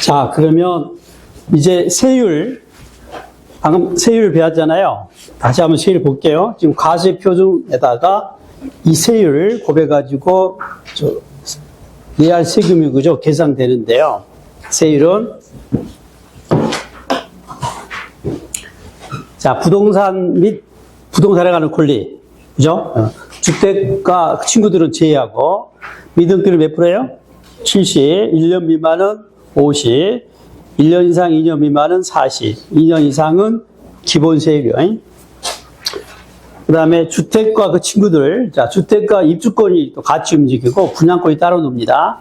자, 그러면 이제 세율, 방금 세율 배웠잖아요. 다시 한번 세율 볼게요. 지금 과세표준에다가 이 세율을 곱해가지고 내할 세금이 그죠? 계산되는데요. 세율은 자, 부동산 및 부동산에 관한 권리, 그죠? 주택가 친구들은 제외하고 미등기는 몇 프로예요? 70, 1년 미만은 50, 1년 이상 2년 미만은 40, 2년 이상은 기본세율이요. 그 다음에 주택과 그 친구들, 자, 주택과 입주권이 또 같이 움직이고 분양권이 따로 놉니다.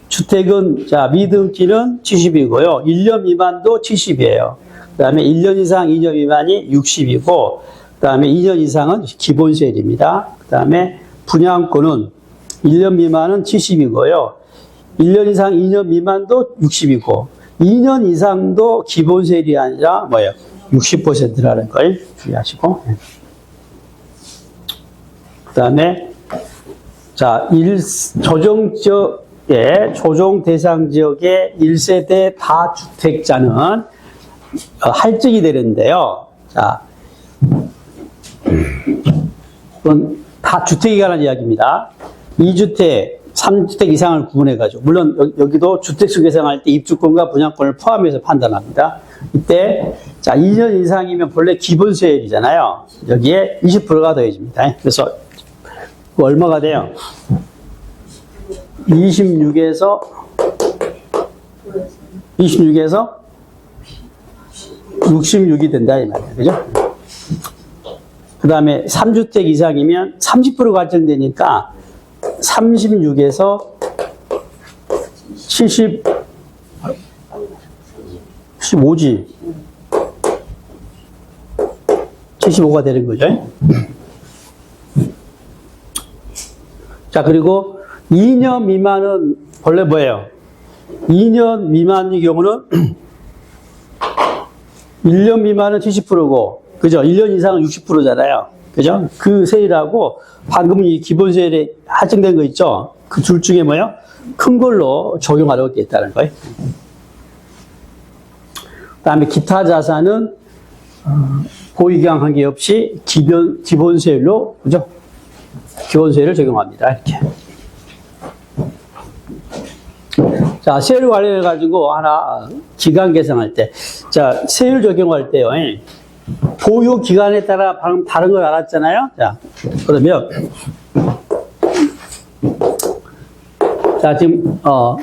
주택은, 자, 미등기는 70이고요. 1년 미만도 70이에요. 그 다음에 1년 이상 2년 미만이 60이고, 그 다음에 2년 이상은 기본세율입니다. 그 다음에 분양권은 1년 미만은 70이고요. 1년 이상 2년 미만도 60이고, 2년 이상도 기본세율이 아니라 뭐예요? 60%라는 걸 주의하시고. 그 다음에, 자, 조정 대상 지역의 1세대 다주택자는 할증이 되는데요. 자, 그건 다 주택에 관한 이야기입니다. 2주택, 3주택 이상을 구분해가지고, 물론 여기도 주택수 계상할 때 입주권과 분양권을 포함해서 판단합니다. 이때, 자, 2년 이상이면 본래 기본세율이잖아요. 여기에 20%가 더해집니다. 그래서, 얼마가 돼요? 26에서 66이 된다, 이 말이에요. 그죠? 그 다음에 3주택 이상이면 30% 갈증되니까 36에서 75지. 75가 되는 거죠. 자, 그리고 2년 미만은 원래 뭐예요? 2년 미만의 경우는 1년 미만은 70%고, 그죠? 1년 이상은 60%잖아요. 그죠? 그 세율하고 방금 이 기본세율에 할증된 거 있죠? 그 둘 중에 뭐예요? 큰 걸로 적용하려고 했다는 거예요. 그 다음에 기타 자산은 보유기간 관계없이 기본세율로, 그죠? 기본세율을 적용합니다. 이렇게. 자, 세율 관련해가지고 하나 기간 계산할 때. 자, 세율 적용할 때요. 보유 기간에 따라 방금 다른 걸 알았잖아요. 자, 그러면 자, 지금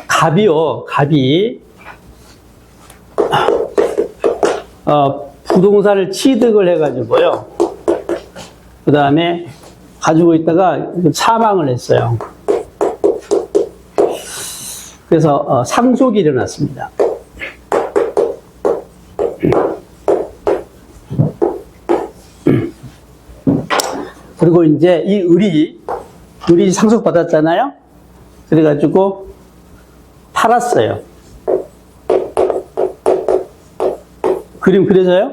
갑이 부동산을 취득을 해가지고요. 그 다음에 가지고 있다가 사망을 했어요. 그래서 상속이 일어났습니다. 그리고 이제 이 을이 상속받았잖아요. 그래가지고 팔았어요. 그림 그려져요?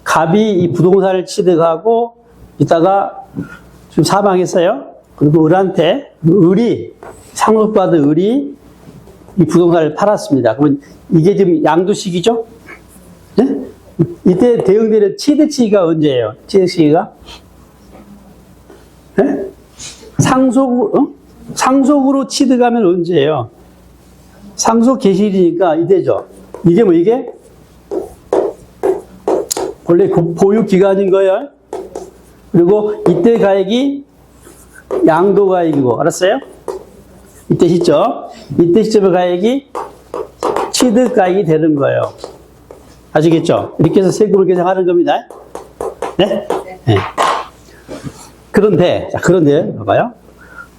갑이 이 부동산을 취득하고 이따가 지금 사망했어요. 그리고 상속받은 을이 이 부동산을 팔았습니다. 그러면 이게 지금 양도시기죠? 네? 이때 대응되는 취득 시기가 언제예요? 취득 시기가? 네? 상속으로 취득하면 언제예요? 상속 개시일이니까 이때죠. 이게 뭐 이게? 원래 보유 기간인 거예요. 그리고 이때 가액이 양도 가액이고, 알았어요? 이때 시점. 이때 시점의 가액이 취득 가액이 되는 거예요. 아시겠죠? 이렇게 해서 세금을 계산하는 겁니다. 네? 네. 그런데, 봐봐요.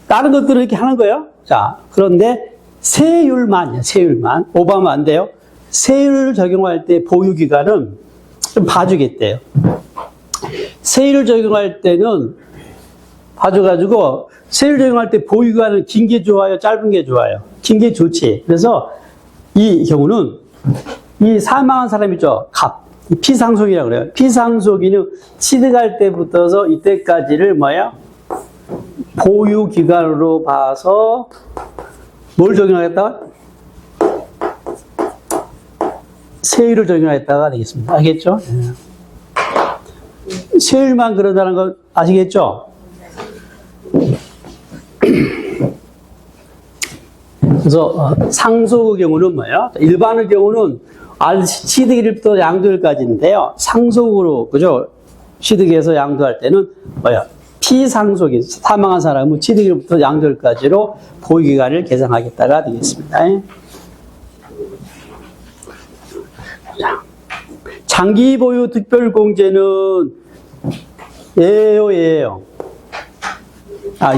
다른 것들은 이렇게 하는 거예요. 자, 그런데 세율만 오버하면 안 돼요. 세율을 적용할 때 보유기간은 좀 봐주겠대요. 세율을 적용할 때는 봐줘가지고, 세율 적용할 때 보유기간은 긴 게 좋아요? 짧은 게 좋아요? 긴 게 좋지. 그래서 이 경우는 이 사망한 사람 있죠? 피상속이라고 그래요. 피상속인은 취득할 때부터서 이때까지를 뭐야? 보유기간으로 봐서 뭘 적용하겠다? 세율을 적용했다가 되겠습니다. 알겠죠? 세율만 그런다는 거 아시겠죠? 그래서 상속의 경우는 뭐예요? 일반의 경우는 취득일부터 양도일까지인데요. 상속으로, 그죠? 취득해서 양도할 때는 뭐예요? 피상속이 사망한 사람은 취득일부터 양도일까지로 보유기간을 계산하겠다가 되겠습니다. 장기 보유 특별공제는 예요.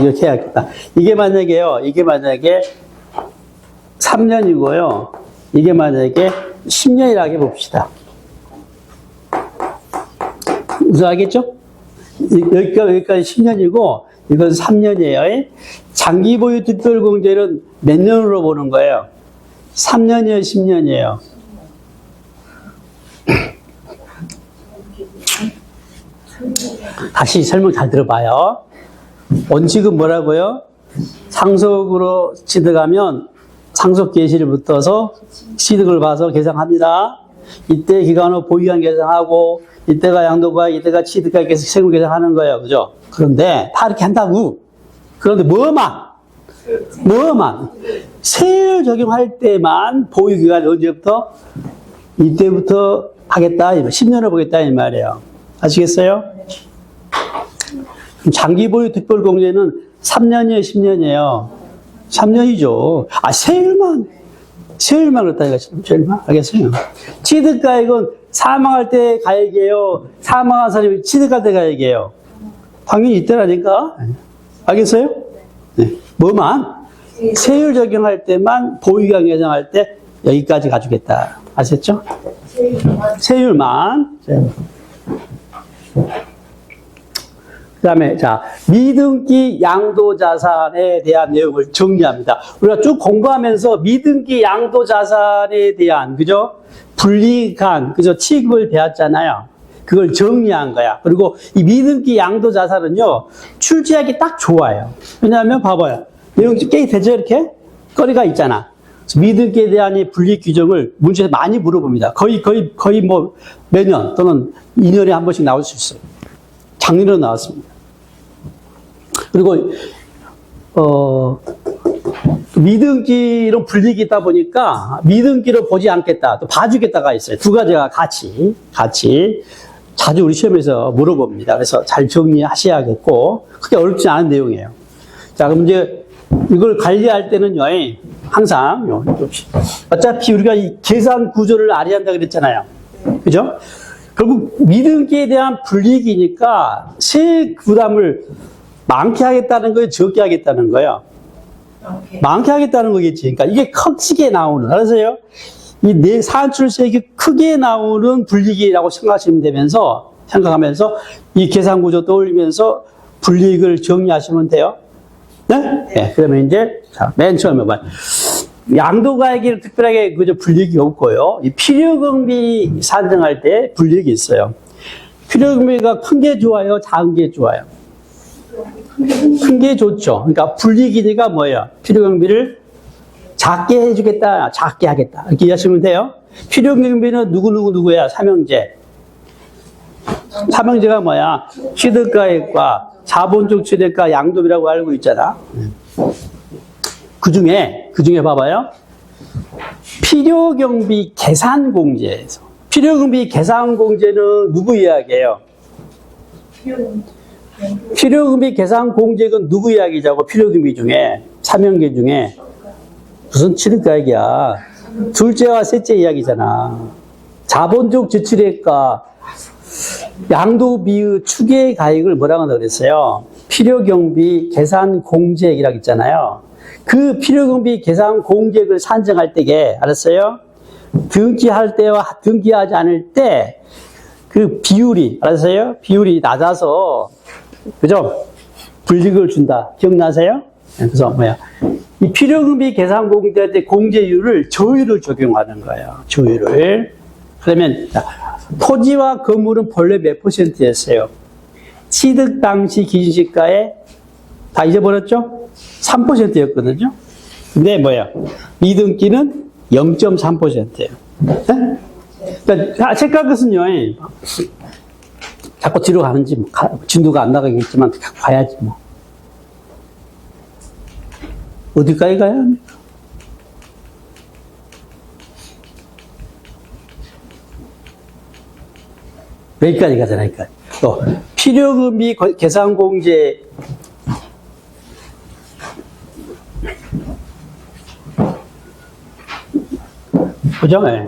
이렇게 해야겠다. 이게 만약에 3년이고요. 이게 만약에 10년이라고 봅시다. 무슨 알겠죠? 여기까지 10년이고, 이건 3년이에요. 장기 보유 특별공제는 몇 년으로 보는 거예요? 3년이에요, 10년이에요? 다시 설명 잘 들어봐요. 원칙은 뭐라고요? 상속으로 취득하면 상속 개시를 붙어서 취득을 봐서 계산합니다. 이때 기간으로 보유기간 계산하고, 이때가 양도가, 이때가 취득가 계속 세금 계산하는 거예요. 그죠? 그런데 다 이렇게 한다고. 그런데 뭐만 세율 적용할 때만 보유기간 언제부터? 이때부터 하겠다. 10년을 보겠다. 이 말이에요. 아시겠어요? 장기 보유 특별공제는 3년이에요, 10년이에요? 3년이죠. 세율만 그렇다 이거죠. 세율만? 알겠어요? 취득가액은 사망할 때 가액이에요? 사망한 사람이 취득할 때 가액이에요? 당연히 이때라니까. 알겠어요? 네. 뭐만? 세율 적용할 때만 보유기간 계산할 때 여기까지 가주겠다. 아셨죠? 세율만. 그 다음에, 미등기 양도자산에 대한 내용을 정리합니다. 우리가 쭉 공부하면서 미등기 양도자산에 대한, 그죠? 불이익한, 그죠? 취급을 배웠잖아요. 그걸 정리한 거야. 그리고 이 미등기 양도자산은요, 출제하기 딱 좋아요. 왜냐하면 봐봐요. 내용 꽤 되죠? 이렇게? 거리가 있잖아. 미등기에 대한 이 불이익 규정을 문제에서 많이 물어봅니다. 거의 뭐 매년 또는 2년에 한 번씩 나올 수 있어요. 작년에도 나왔습니다. 그리고 미등기로 불이익이 있다 보니까 미등기로 보지 않겠다, 또 봐주겠다가 있어요. 두 가지가 같이 자주 우리 시험에서 물어봅니다. 그래서 잘 정리하셔야겠고, 크게 어렵지 않은 내용이에요. 자, 그럼 이제 이걸 관리할 때는요, 항상 어차피 우리가 이 계산 구조를 알아야 한다 그랬잖아요. 그죠? 결국 미등기에 대한 불이익이니까 세 부담을 많게 하겠다는 거예요, 적게 하겠다는 거예요? 많게 하겠다는 거겠지. 그러니까 이게 크게 나오는, 알았어요? 이 산출세액이 크게 나오는 불이익이라고 생각하면서 이 계산 구조 떠올리면서 불이익을 정리하시면 돼요. 네? 네. 그러면 이제, 맨 처음에 봐. 양도가액이 특별하게 그저 불이익이 없고요. 이 필요금비 산정할 때 불이익이 있어요. 필요금비가 큰 게 좋아요, 작은 게 좋아요? 큰 게 좋죠. 그러니까 불이익이니까 뭐예요? 필요금비를 작게 해주겠다, 작게 하겠다. 이렇게 이해하시면 돼요. 필요금비는 누구야? 삼형제. 삼형제가 뭐야? 취득가액과 자본적 취득가 양도비라고 알고 있잖아. 그 중에 봐봐요. 필요경비 계산공제에서. 필요경비 계산공제는 누구 이야기예요? 필요경비 계산공제는 누구 이야기자고? 필요경비 중에, 삼형제 중에. 무슨 취득가액이야? 둘째와 셋째 이야기잖아. 자본적 지출액과 양도비의 추계가액을 뭐라고 한다고 그랬어요? 필요경비 계산공제액이라고 있잖아요. 그 필요경비 계산공제액을 산정할 때게, 알았어요? 등기할 때와 등기하지 않을 때 그 비율이, 알았어요? 비율이 낮아서, 그죠? 불이익을 준다. 기억나세요? 그래서 이 필요금비 계산공제할 때 공제율을 조율을 적용하는 거예요. 조율을. 그러면 토지와 건물은 본래 몇 %였어요? 취득 당시 기준시가에 다 잊어버렸죠? 3%였거든요. 근데 미등기는 0.3%예요. 네? 그러니까 체크할 것은요, 자꾸 뒤로 가는지, 뭐, 진도가 안 나가겠지만, 가야지, 뭐. 어디까지 가야 합니까? 여기까지 가잖아요, 여기까지. 또, 필요금이 계산공제, 그죠? 네.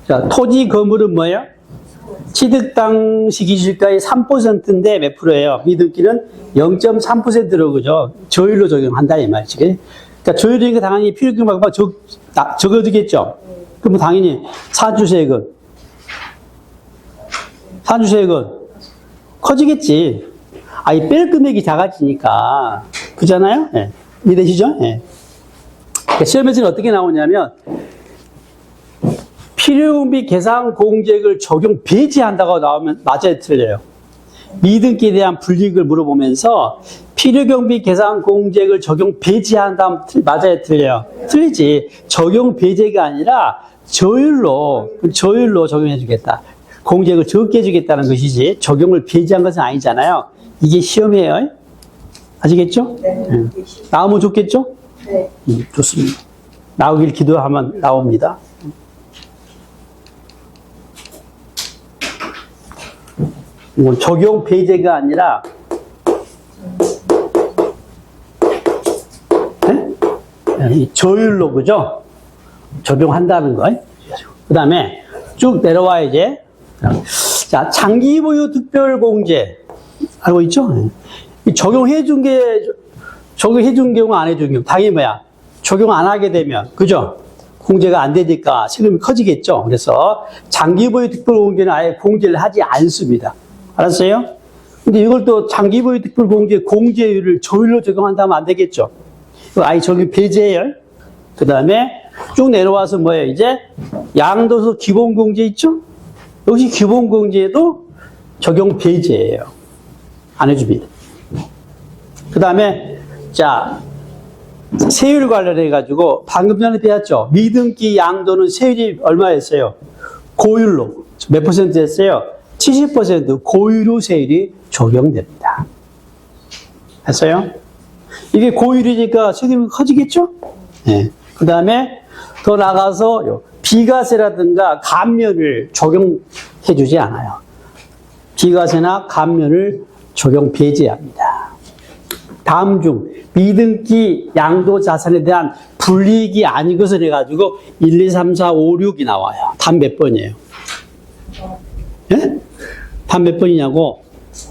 자, 토지 건물은 뭐예요? 취득당 시기시가의 3%인데 몇 프로예요? 미등기는 0.3%로, 그죠? 저율로 적용한다, 이 말이지. 그러니까 저율이니까 당연히 필요금액만 적어두겠죠? 그러면 당연히 사주세액은 커지겠지. 이 뺄 금액이 작아지니까. 그잖아요? 예. 이해되시죠? 예. 그러니까 시험에서는 어떻게 나오냐면, 필요금비 계산 공제액을 적용 배제한다고 나오면 맞아요, 틀려요? 미등기에 대한 불이익을 물어보면서 필요경비 계산 공제액을 적용 배제한다면 맞아요, 틀려요? 틀리지. 적용 배제가 아니라 저율로 적용해 주겠다. 공제액을 적게 해주겠다는 것이지 적용을 배제한 것은 아니잖아요. 이게 시험이에요. 아시겠죠? 네. 나오면 좋겠죠? 네. 좋습니다. 나오길 기도하면 나옵니다. 적용 배제가 아니라 저율로, 그죠? 적용한다는 거. 그 다음에 쭉 내려와, 이제. 자, 장기 보유 특별 공제. 알고 있죠? 적용해준 경우, 안 해준 경우. 당연히 뭐야? 적용 안 하게 되면, 그죠? 공제가 안 되니까 세금이 커지겠죠? 그래서 장기 보유 특별 공제는 아예 공제를 하지 않습니다. 알았어요? 근데 이걸 또 장기 보유 특별 공제율을 저율로 적용한다면 안 되겠죠? 아예 적용 배제예요. 그 다음에 쭉 내려와서 뭐예요? 이제 양도소 기본공제 있죠? 역시 기본공제에도 적용 배제예요. 안 해줍니다. 그 다음에 자, 세율 관련해가지고 방금 전에 배웠죠? 미등기 양도는 세율이 얼마였어요? 고율로. 몇 퍼센트 했어요? 70% 고율로 세율이 적용됩니다. 했어요? 이게 고율이니까 세금이 커지겠죠? 네. 그 다음에 더 나가서 비과세라든가 감면을 적용해 주지 않아요. 비과세나 감면을 적용 배제합니다. 다음 중 미등기 양도 자산에 대한 불이익이 아닌 것을 해가지고 1, 2, 3, 4, 5, 6이 나와요. 답 몇 번이에요? 예? 답 몇 번이냐고?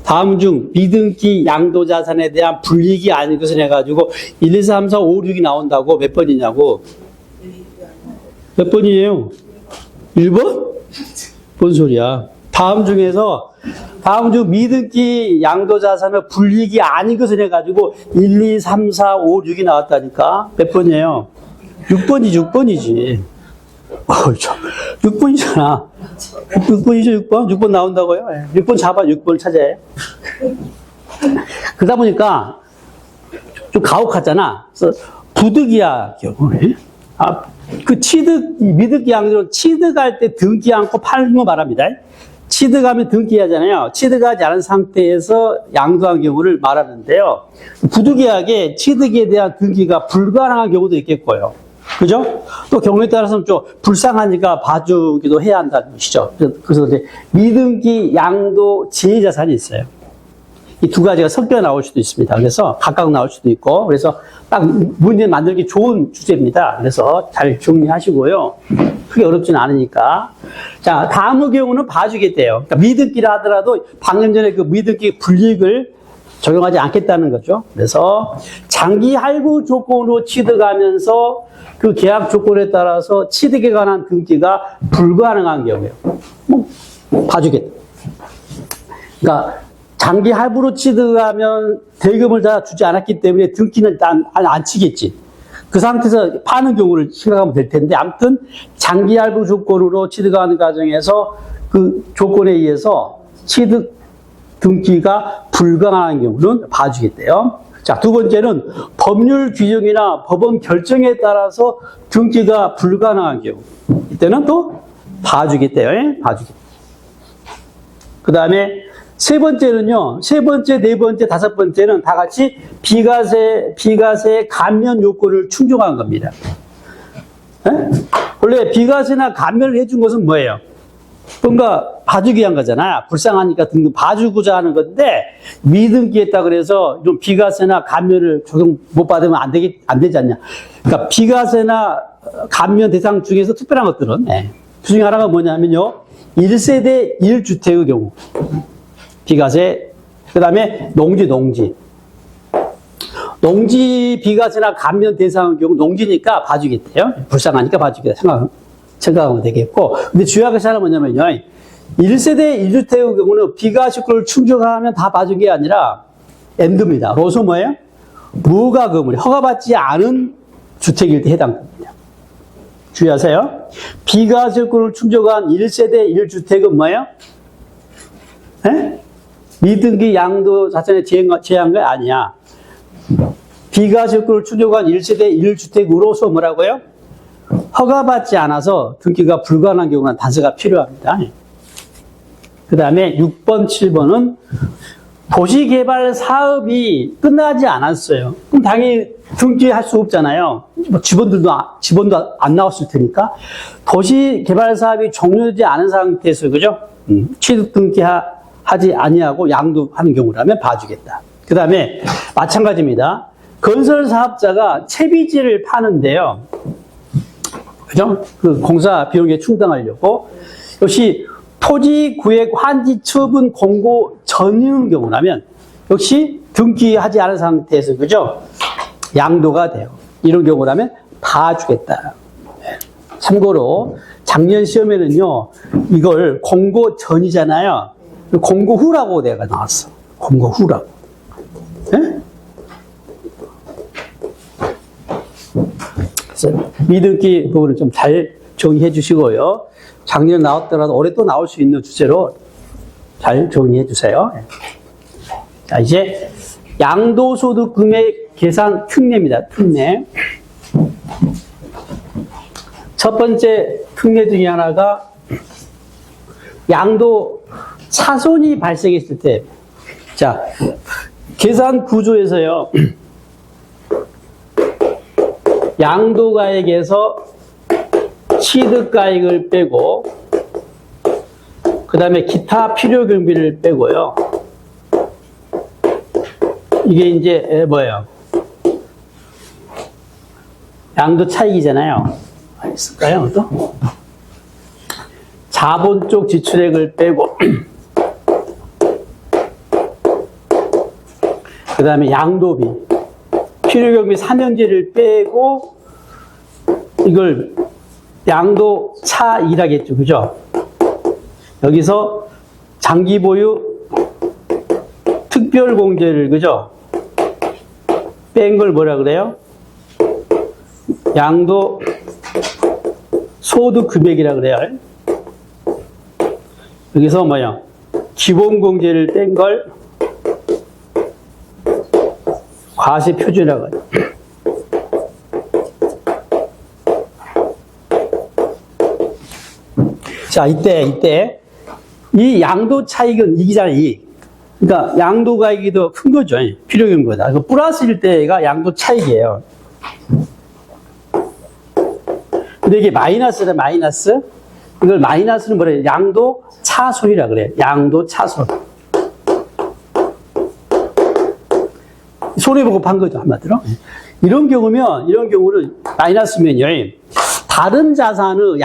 다음 중 미등기 양도 자산에 대한 불이익이 아닌 것을 해가지고 1, 2, 3, 4, 5, 6이 나온다고 몇 번이냐고? 몇 번이에요? 1번? 뭔 소리야? 다음 중 미등기 양도 자산의 불이익이 아닌 것을 해가지고 1, 2, 3, 4, 5, 6이 나왔다니까? 몇 번이에요? 6번이지. 6번이잖아. 6번이죠, 6번? 6번 나온다고요? 6번 잡아, 6번 찾아요. 그러다 보니까 좀 가혹하잖아. 그래서 부득이야, 경우에. 미등기 양도는 취득할 때 등기 않고 파는 거 말합니다. 취득하면 등기하잖아요. 취득하지 않은 상태에서 양도한 경우를 말하는데요. 부득이하게 취득에 대한 등기가 불가능한 경우도 있겠고요. 그죠? 또 경우에 따라서는 좀 불쌍하니까 봐주기도 해야 한다는 것이죠. 그래서 이제 미등기 양도 제외자산이 있어요. 이 두 가지가 섞여 나올 수도 있습니다. 그래서 각각 나올 수도 있고, 그래서 딱 문제 만들기 좋은 주제입니다. 그래서 잘 정리하시고요. 크게 어렵지는 않으니까. 자, 다음의 경우는 봐주겠대요. 그러니까 미등기라 하더라도 방금 전에 그 미등기 불이익을 적용하지 않겠다는 거죠. 그래서 장기 할부 조건으로 취득하면서 그 계약 조건에 따라서 취득에 관한 등기가 불가능한 경우예요. 봐주겠다. 그러니까 장기 할부로 취득하면 대금을 다 주지 않았기 때문에 등기는 안 치겠지. 그 상태에서 파는 경우를 생각하면 될 텐데, 아무튼 장기 할부 조건으로 취득하는 과정에서 그 조건에 의해서 취득 등기가 불가능한 경우는 봐주겠대요. 자, 두 번째는 법률 규정이나 법원 결정에 따라서 등기가 불가능한 경우. 이때는 또 봐주겠대요. 예? 봐주겠다. 그 다음에 세 번째는요, 세 번째, 네 번째, 다섯 번째는 다 같이 비과세 감면 요건을 충족한 겁니다. 예? 원래 비과세나 감면을 해준 것은 뭐예요? 뭔가 봐주기 위한 거잖아. 불쌍하니까 등등 봐주고자 하는 건데, 미등기 했다 그래서 좀 비과세나 감면을 적용 못 받으면 안 되지 않냐. 그러니까 비과세나 감면 대상 중에서 특별한 것들은, 그 중에 하나가 뭐냐면요, 1세대 1주택의 경우. 비과세, 그 다음에 농지. 농지 비과세나 감면 대상의 경우 농지니까 봐주겠대요. 불쌍하니까 봐주겠다. 생각하면 되겠고. 근데 주요한 것이 하나 뭐냐면요. 1세대 1주택의 경우는 비과세권을 충족하면 다 봐준 게 아니라 엔드입니다. 로서 뭐예요? 무허가 건물, 허가받지 않은 주택일 때 해당됩니다. 주의하세요. 비과세권을 충족한 1세대 1주택은 뭐예요? 에? 미등기 양도 자산에 제한 거 아니야. 비과세권을 충족한 1세대 1주택으로서 뭐라고요? 허가받지 않아서 등기가 불가능한 경우는 단서가 필요합니다. 그 다음에 6번, 7번은 도시개발 사업이 끝나지 않았어요. 그럼 당연히 등기할 수 없잖아요. 뭐 지번도 안 나왔을 테니까. 도시개발 사업이 종료되지 않은 상태에서, 그죠? 취득 등기하지 아니하고 양도하는 경우라면 봐주겠다. 그 다음에 마찬가지입니다. 건설 사업자가 채비지를 파는데요. 그죠? 그 공사 비용에 충당하려고. 역시 토지 구획 환지 처분 공고 전인 경우라면 역시 등기하지 않은 상태에서, 그죠? 양도가 돼요. 이런 경우라면 봐주겠다. 참고로 작년 시험에는요, 이걸 공고 전이잖아요. 공고 후라고 내가 나왔어. 공고 후라고. 네? 그래서 미등기 부분을 좀 잘 정의해 주시고요. 작년 나왔더라도 올해 또 나올 수 있는 주제로 잘 정의해 주세요. 자, 이제 양도소득 금액 계산 특례입니다. 특례. 첫 번째 특례 중에 하나가 양도 차손이 발생했을 때, 자, 계산 구조에서요, 양도가액에서 취득가액을 빼고, 그 다음에 기타 필요경비를 빼고요. 이게 이제 뭐예요? 양도 차익이잖아요. 있을까요? 또? 자본 쪽 지출액을 빼고, 그 다음에 양도비, 필요경비 삼형제를 빼고, 이걸 양도 차익이라겠죠. 그죠? 여기서 장기보유 특별공제를, 그죠? 뺀 걸 뭐라 그래요? 양도 소득 금액이라 그래요. 여기서 뭐요? 기본공제를 뺀 걸 과세 표준이라고 해요. 자, 이때 이 양도 차익은 이기잖아요. 그러니까 양도가액이 더 큰 거죠. 필요경비보다. 그 플러스일 때가 양도 차익이에요. 근데 이게 마이너스다, 마이너스. 이걸 마이너스는 뭐래요? 양도 차손이라 그래요. 양도 차손. 손해보고 판 거죠, 한마디로. 이런 경우는 마이너스면요. 다른 자산의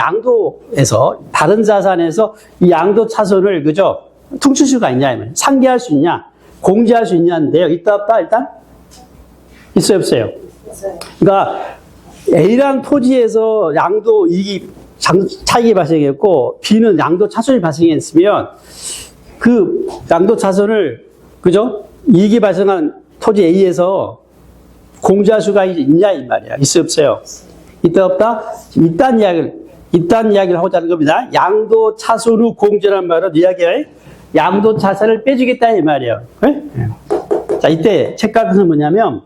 다른 자산에서 이 양도 차손을, 그죠? 퉁칠 수가 있냐, 상기할 수 있냐, 공제할 수 있냐인데요. 있다, 없다, 일단? 있어요, 없어요? 있어요. 그러니까 A라는 토지에서 양도 이익이 차익이 발생했고, B는 양도 차손이 발생했으면, 그 양도 차손을, 그죠? 이익이 발생한 토지 A에서 공제할 수가 있냐, 이 말이야. 있어요, 없어요? 있다, 없다? 이딴 이야기를 하고자 하는 겁니다. 양도 차손 후 공제란 말은 이야기예요. 양도 자산을 빼주겠다, 이 말이에요. 네? 자, 이때 책값은 뭐냐면,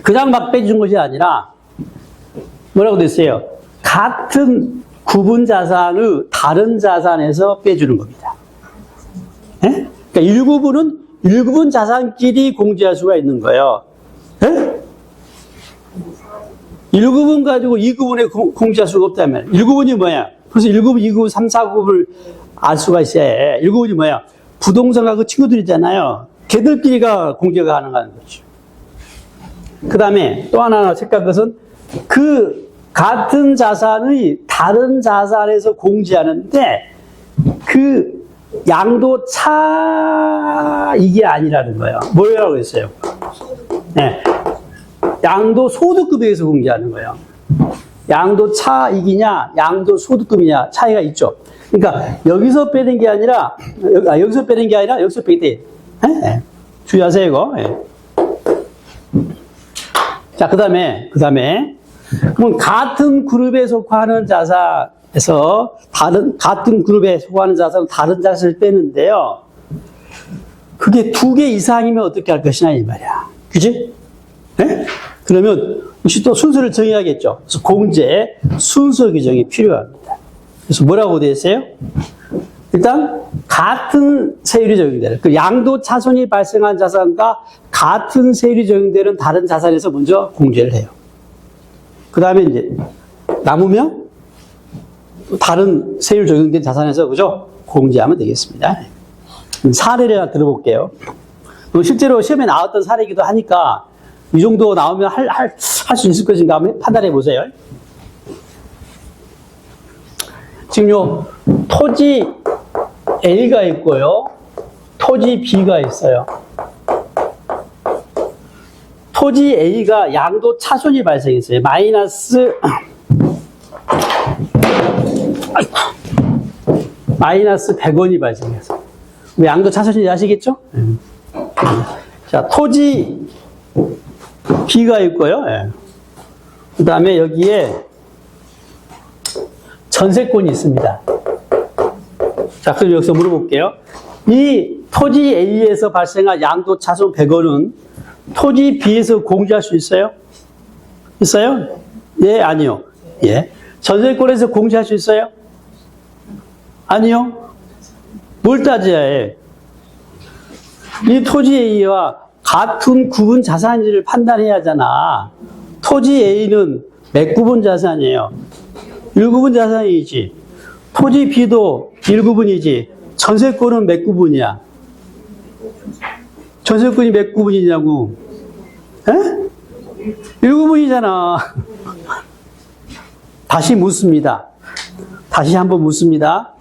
그냥 막 빼주는 것이 아니라, 뭐라고 됐어요? 같은 구분 자산의 다른 자산에서 빼주는 겁니다. 예? 그러니까 일구분 자산끼리 공제할 수가 있는 거예요. 예? 1구분 가지고 2구분에 공제할 수가 없다면 1구분이 뭐야? 그래서 1구분, 2구분, 3, 4구분을 알 수가 있어야 해. 1구분이 뭐야? 부동산과 그 친구들이잖아요. 걔들끼리가 공제가 가능한 거죠. 그 다음에 또 하나 체크할 것은 그 같은 자산의 다른 자산에서 공제하는데 그 양도 차익이 아니라는 거예요. 뭐라고 했어요? 네. 양도 소득급에서 공제하는 거예요. 양도 차익이냐, 양도 소득급이냐 차이가 있죠. 그러니까 여기서 빼는 게 아니라 여기서 빼는 게 아니라 여기서 빼게 돼. 네? 주의하세요 이거. 네. 자, 그다음에 그럼 같은 그룹에 속하는 자산에서 같은 그룹에 속하는 자산은 다른 자산을 빼는데요. 그게 2개 이상이면 어떻게 할 것이냐 이 말이야. 그지? 네? 그러면 혹시 또 순서를 정해야겠죠. 그래서 공제 순서 규정이 필요합니다. 그래서 뭐라고 되어 있어요? 일단 같은 세율이 적용되는 그 양도 차손이 발생한 자산과 같은 세율이 적용되는 다른 자산에서 먼저 공제를 해요. 그 다음에 이제 남으면 다른 세율 적용된 자산에서 그죠? 공제하면 되겠습니다. 사례를 하나 들어볼게요. 실제로 시험에 나왔던 사례이기도 하니까 이 정도 나오면 할 수 있을 것인가 한번 판단해 보세요. 지금 요 토지 A가 있고요. 토지 B가 있어요. 토지 A가 양도 차손이 발생했어요. 마이너스 100원이 발생했어요. 양도 차손인지 아시겠죠? 자, 토지 B가 있고요. 그 다음에 여기에 전세권이 있습니다. 자, 그럼 여기서 물어볼게요. 이 토지 A에서 발생한 양도 차손 100원은 토지 B에서 공제할 수 있어요? 있어요? 예, 아니요. 예. 전세권에서 공제할 수 있어요? 아니요. 뭘 따져야 해? 이 토지 A와 같은 구분 자산인지를 판단해야 하잖아. 토지 A는 몇 구분 자산이에요? 1구분 자산이지. 토지 B도 1구분이지. 전세권은 몇 구분이야? 전세권이 몇 구분이냐고. 에? 1구분이잖아. 다시 묻습니다. 다시 한번 묻습니다.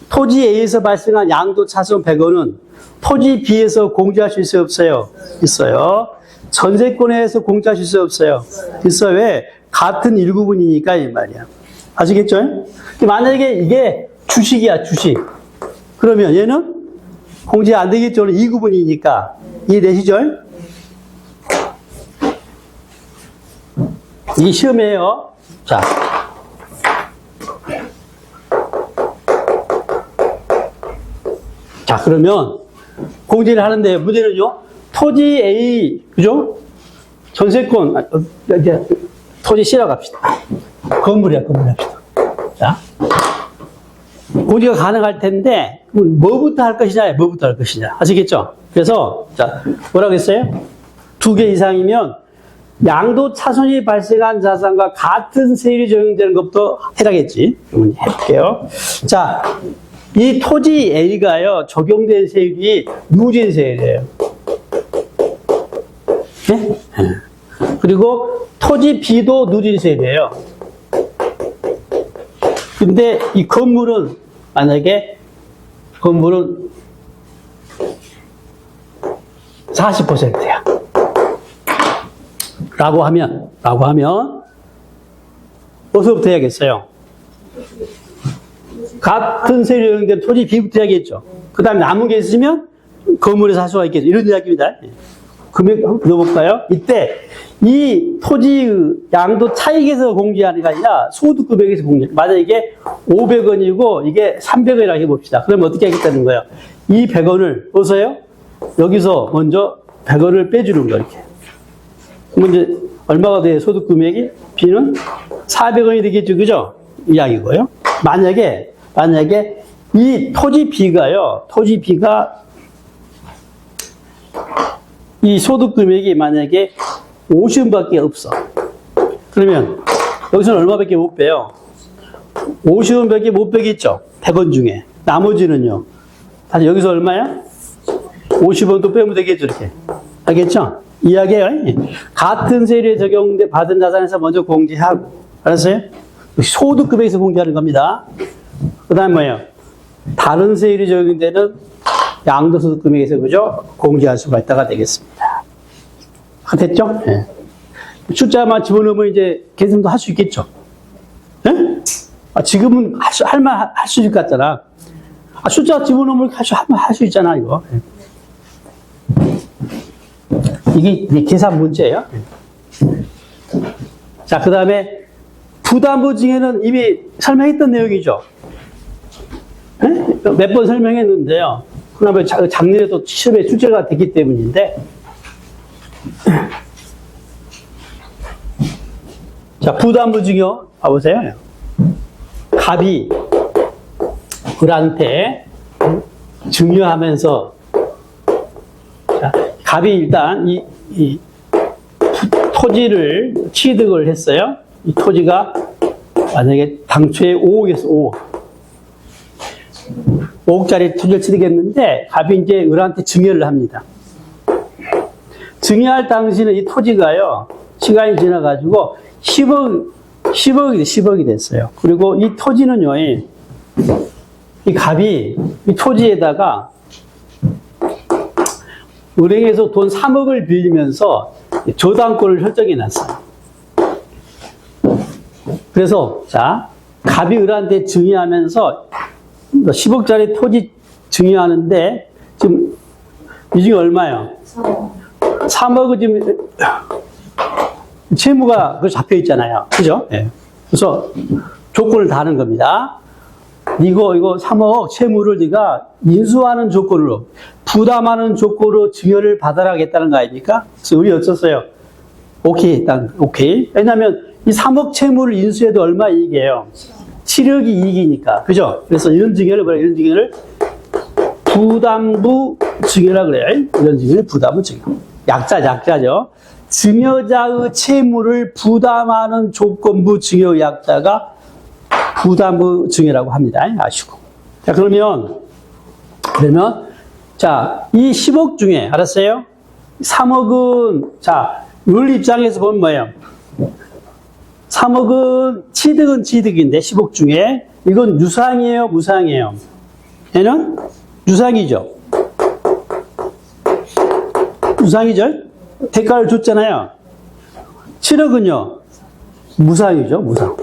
토지 A에서 발생한 양도 차손 100원은 토지 B에서 공제할 수 있어요? 없어요? 있어요. 전세권에서 공제할 수 있어요? 없어요? 있어요. 왜? 같은 1구분이니까 이 말이야. 아시겠죠? 만약에 이게 주식이야, 주식. 그러면 얘는 공제 안 되겠죠? 2구분이니까. 이해되시죠? 이게 시험이에요. 자. 자, 그러면 공제를 하는데 문제는요. 토지 A, 그죠? 전세권, 이제 토지 C라고 합시다. 건물이야, 건물 합시다. 자. 공제가 가능할 텐데, 뭐부터 할 것이냐, 뭐부터 할 것이냐. 아시겠죠? 그래서, 자, 뭐라고 했어요? 2개 이상이면 양도 차손이 발생한 자산과 같은 세율이 적용되는 것부터 해라겠지. 그러면 해볼게요. 자, 이 토지 A가요, 적용된 세율이 누진 세율이에요. 네? 그리고 토지 B도 누진 세율이에요. 근데 이 건물은, 만약에 건물은 40%야. 라고 하면, 어디서부터 해야겠어요? 같은 세율이 적용된 토지 B부터 해야겠죠. 그 다음에 남은 게 있으면 건물에서 할 수가 있겠죠. 이런 이야기입니다. 금액 한번 들어볼까요? 이때 이 토지 양도 차익에서 공제하는 게 아니라 소득금액에서 공제. 만약에 이게 500원이고 이게 300원이라고 해봅시다. 그러면 어떻게 하겠다는 거예요? 이 100원을 어서요? 여기서 먼저 100원을 빼주는 거예요. 이렇게. 그럼 이제 얼마가 돼요? 소득금액이? B는 400원이 되겠죠. 그죠? 이야기고요. 만약에 이 토지 B가요, 토지 B가 이 소득 금액이 만약에 50원밖에 없어. 그러면 여기서는 얼마밖에 못 빼요? 50원밖에 못 빼겠죠? 100원 중에. 나머지는요. 다시 여기서 얼마야? 50원도 빼면 되겠죠, 이렇게. 알겠죠? 이야기예요. 같은 세율에 적용돼 받은 자산에서 먼저 공제하고. 알았어요? 소득 금액에서 공제하는 겁니다. 그 다음 뭐예요? 다른 세율이 적용되는 양도소득 금액에서 그죠? 공제할 수가 있다가 되겠습니다. 됐죠? 네. 숫자만 집어넣으면 이제 계산도 할 수 있겠죠? 네? 지금은 할 수 있을 것 같잖아. 숫자 집어넣으면 할 수 있잖아, 이거. 이게 계산 문제예요. 자, 그 다음에 부담부 증여는 이미 설명했던 내용이죠. 몇 번 설명했는데요. 그 다음에 작년에도 시험에 출제가 됐기 때문인데. 자, 부담부 증여 봐보세요. 갑이 을한테 증여하면서, 자, 갑이 일단 이 토지를 취득을 했어요. 이 토지가 만약에 당초에 5억이었어, 5억짜리 토지를 취득했는데, 갑이 이제 을한테 증여를 합니다. 증여할 당시는 이 토지가요, 시간이 지나가지고 10억이 됐어요. 그리고 이 토지는요, 이 갑이 이 토지에다가 은행에서 돈 3억을 빌리면서 저당권을 설정해 놨어요. 그래서, 자, 갑이 을한테 증여하면서 10억짜리 토지 증여하는데, 지금, 이 중에 얼마예요? 3억은 지금, 채무가 잡혀 있잖아요. 그죠? 네. 그래서 조건을 다 하는 겁니다. 이거 3억 채무를 네가 인수하는 조건으로, 부담하는 조건으로 증여를 받아라겠다는 거 아닙니까? 그래서 우리 어쩌어요? 오케이. 왜냐면 이 3억 채무를 인수해도 얼마 이익이에요? 7억이 이익이니까. 그죠? 그래서 이런 증여를 부담부 증여라 그래요. 이런 증여를 부담부 증여. 약자죠. 증여자의 채무를 부담하는 조건부 증여 약자가 부담부 증여라고 합니다. 아시고. 자, 그러면, 자, 이 10억 중에, 알았어요? 3억은, 자, 을 입장에서 보면 뭐예요? 3억은 취득인데, 10억 중에. 이건 유상이에요, 무상이에요? 얘는 유상이죠. 유상이죠? 대가를 줬잖아요. 7억은요, 무상이죠, 무상.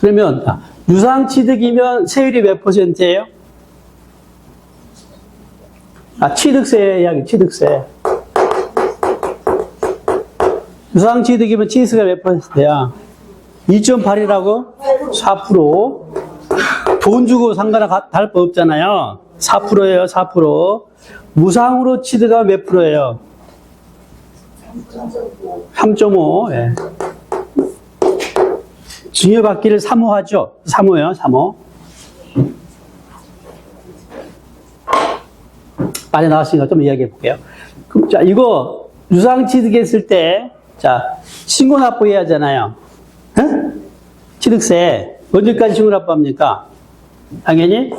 그러면, 유상 취득이면 세율이 몇 %예요? 취득세 이야기, 취득세. 유상 취득이면 취득세가 몇 %야? 2.8이라고? 4%. 돈 주고 상관은 다를 거 없잖아요. 4%예요, 4%. 무상으로 취득하면 몇 %예요? 3.5. 예. 증여받기를 사모하죠. 사모예요, 사모. 많이 나왔으니까 좀 이야기해 볼게요. 그럼, 자, 이거 유상 취득했을 때, 자, 신고 납부해야 하잖아요. 응? 취득세. 언제까지 신고 납부합니까? 당연히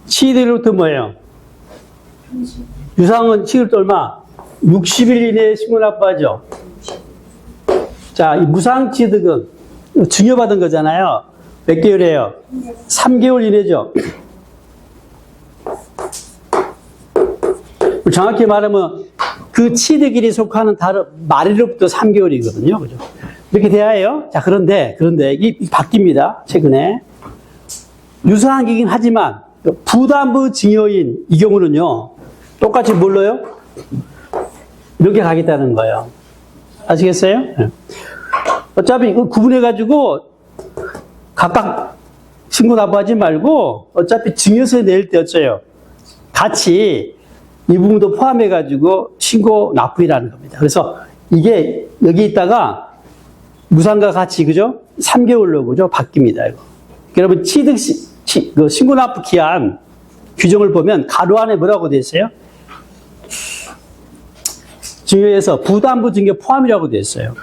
취득일부터 뭐예요? 유상은 취득일부터 얼마? 60일 이내에 신고 납부하죠. 자, 이 무상 취득은 증여받은 거잖아요. 몇 개월이에요? 3개월 이내죠. 정확히 말하면 그 취득일이 속하는 말일로부터 3개월이거든요. 그죠? 이렇게 돼야 해요. 자, 그런데 이게 바뀝니다. 최근에. 유사하긴 하지만 부담부 증여인 이 경우는요. 똑같이 뭘로요? 이렇게 가겠다는 거예요. 아시겠어요? 네. 어차피 이거 구분해가지고 각각 신고 납부하지 말고 어차피 증여세 낼 때 어쩌요? 같이 이 부분도 포함해가지고 신고 납부이라는 겁니다. 그래서 이게 여기 있다가 무상과 같이, 그죠? 3개월로, 그죠? 바뀝니다, 이거. 여러분, 그 신고납부 기한 규정을 보면 가로 안에 뭐라고 되어 있어요? 증여에서 부담부 증여 포함이라고 되어 있어요.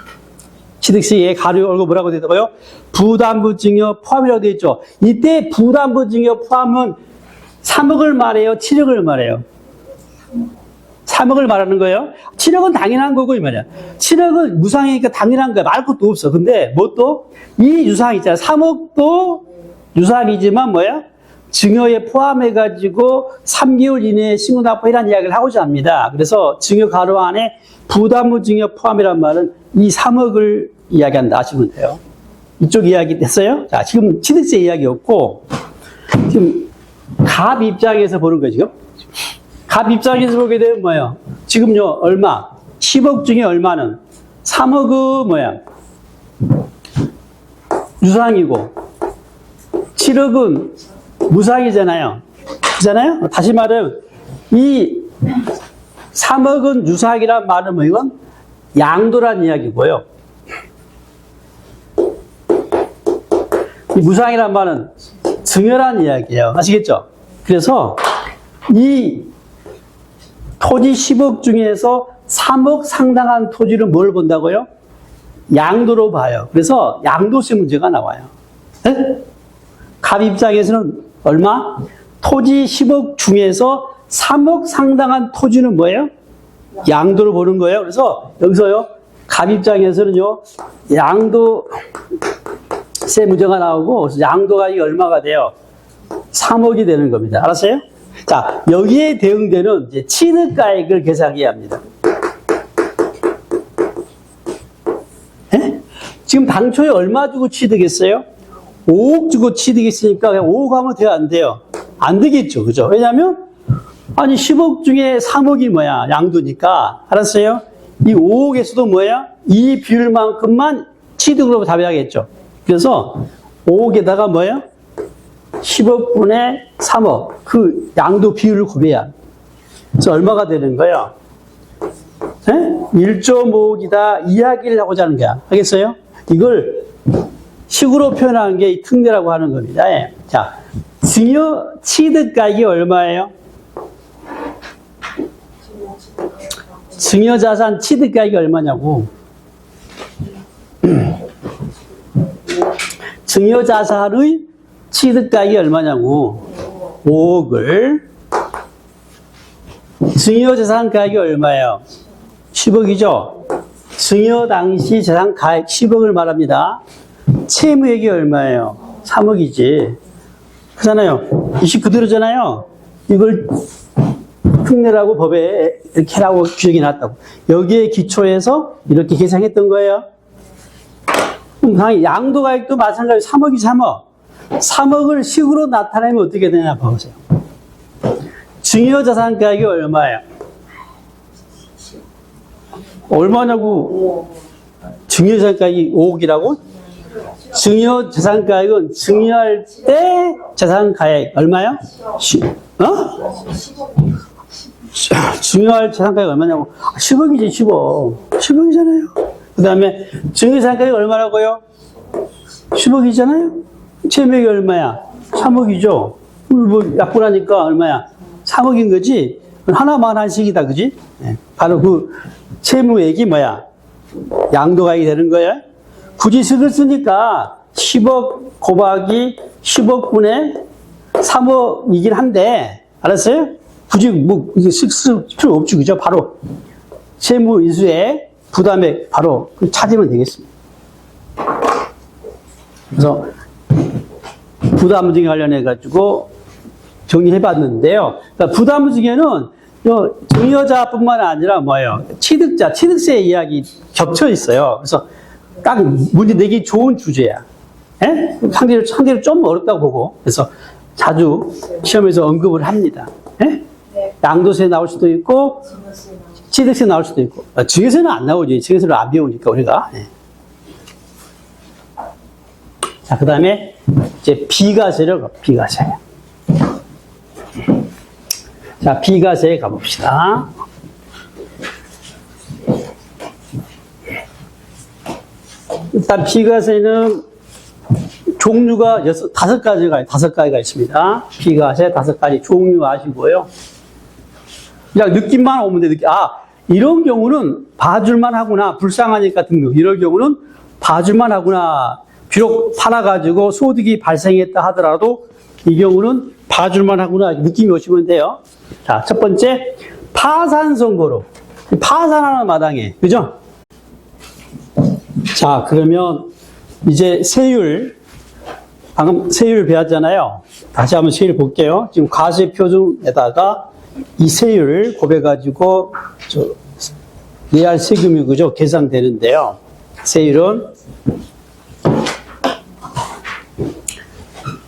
취득시에 가로 열고 뭐라고 되어 있다고요? 부담부 증여 포함이라고 되어 있죠. 이때 부담부 증여 포함은 3억을 말해요? 7억을 말해요? 3억을 말하는 거예요. 7억은 당연한 거고, 이 말이야. 7억은 무상이니까 당연한 거야. 말 것도 없어. 근데 뭐 또? 이 유상 있잖아. 3억도 유상이지만 뭐야? 증여에 포함해가지고 3개월 이내에 신고납부이라는 이야기를 하고자 합니다. 그래서 증여 가로 안에 부담부 증여 포함이란 말은 이 3억을 이야기한다 하시면 돼요. 이쪽 이야기 됐어요? 자, 지금 취득세 이야기였고, 지금 갑 입장에서 보는 거예요, 지금. 갑 입장에서 보게 되면 뭐예요? 지금요, 얼마? 10억 중에 얼마는? 3억은 뭐야? 유상이고, 7억은 무상이잖아요. 그잖아요? 다시 말하면, 이 3억은 유상이란 말은 뭐 이건? 양도란 이야기고요. 이 무상이란 말은 증여란 이야기예요. 아시겠죠? 그래서 이 토지 10억 중에서 3억 상당한 토지를 뭘 본다고요? 양도로 봐요. 그래서 양도세 문제가 나와요. 네? 갑 입장에서는 얼마? 토지 10억 중에서 3억 상당한 토지는 뭐예요? 양도로 보는 거예요. 그래서 여기서요, 갑 입장에서는요, 양도세 문제가 나오고, 양도가 이게 얼마가 돼요? 3억이 되는 겁니다. 알았어요? 자, 여기에 대응되는 이제 취득가액을 계산해야 합니다. 네? 지금 당초에 얼마 주고 취득했어요? 5억 주고 취득했으니까 그냥 5억 하면 돼요, 안 돼요? 안 되겠죠, 그죠? 왜냐면, 아니, 10억 중에 3억이 뭐야? 양도니까. 알았어요? 이 5억에서도 뭐야? 이 비율만큼만 취득으로 답해야겠죠. 그래서 5억에다가 뭐야? 10억분의 3억. 그 양도 비율을 곱해야. 그래서 얼마가 되는 거예요? 네? 1.5억이다. 이야기를 하고자 하는 거야. 알겠어요? 이걸 식으로 표현한 게 이 특례라고 하는 겁니다. 예. 자, 증여 취득가액이 얼마예요? 증여자산 취득가액이 얼마냐고. 증여자산의 취득가액이 얼마냐고. 5억을. 증여자산 가액이 얼마예요? 10억이죠? 증여 당시 자산 가액 10억을 말합니다. 채무액이 얼마예요? 3억이지. 그렇잖아요. 이식 그대로잖아요. 이걸 특례라고 법에 이렇게 하라고 규정이 났다고. 여기에 기초해서 이렇게 계산했던 거예요. 당연히 양도가액도 마찬가지로 3억이 3억. 3억을 식으로 나타내면 어떻게 되냐 봐보세요. 증여자산가액이 얼마예요? 얼마냐고. 증여자산가액이 5억이라고? 증여자산가액은 증여할 때 자산가액 얼마요? 증여할 자산가액 얼마냐고. 10억이지 10억. 10억이잖아요. 그 다음에 증여자산가액 얼마라고요? 10억이잖아요. 채무액이 얼마야? 3억이죠. 뭐 약분하니까 얼마야? 3억인 거지. 하나만 한식이다, 그지? 네. 바로 그 채무액이 뭐야? 양도가액이 되는 거야. 굳이 식을 쓰니까 10억 곱하기 10억분의 3억이긴 한데, 알았어요? 굳이 뭐 쓸 필요 없지, 그죠? 바로 채무 인수의 부담액 바로 찾으면 되겠습니다. 그래서 부담증에 관련해가지고 정리해봤는데요. 그러니까 부담증에는 증여자뿐만 아니라 뭐예요? 취득자, 취득세 이야기 겹쳐 있어요. 그래서 딱 문제 내기 좋은 주제야. 예? 상대로 좀 어렵다고 보고. 그래서 자주 시험에서 언급을 합니다. 예? 양도세 나올 수도 있고, 취득세 나올 수도 있고. 증여세는 안 나오지. 증여세를 안 배우니까, 우리가. 예. 자, 그 다음에, 이제 비과세로 비과세. 자, 비과세에 가봅시다. 일단 비과세는 종류가 다섯 가지가 있습니다. 비과세 5가지 종류 아시고요. 그냥 느낌만 오면 돼. 이런 경우는 봐줄만 하구나. 불쌍하니까 등등. 이런 경우는 봐줄만 하구나. 비록 팔아가지고 소득이 발생했다 하더라도 이 경우는 봐줄만 하구나. 느낌이 오시면 돼요. 자, 첫 번째, 파산 선고로. 파산하는 마당에. 그죠? 자, 그러면 이제 세율. 방금 세율 배웠잖아요. 다시 한번 세율 볼게요. 지금 과세표준에다가 이 세율 곱해가지고 내할 세금이 그죠? 계산되는데요. 세율은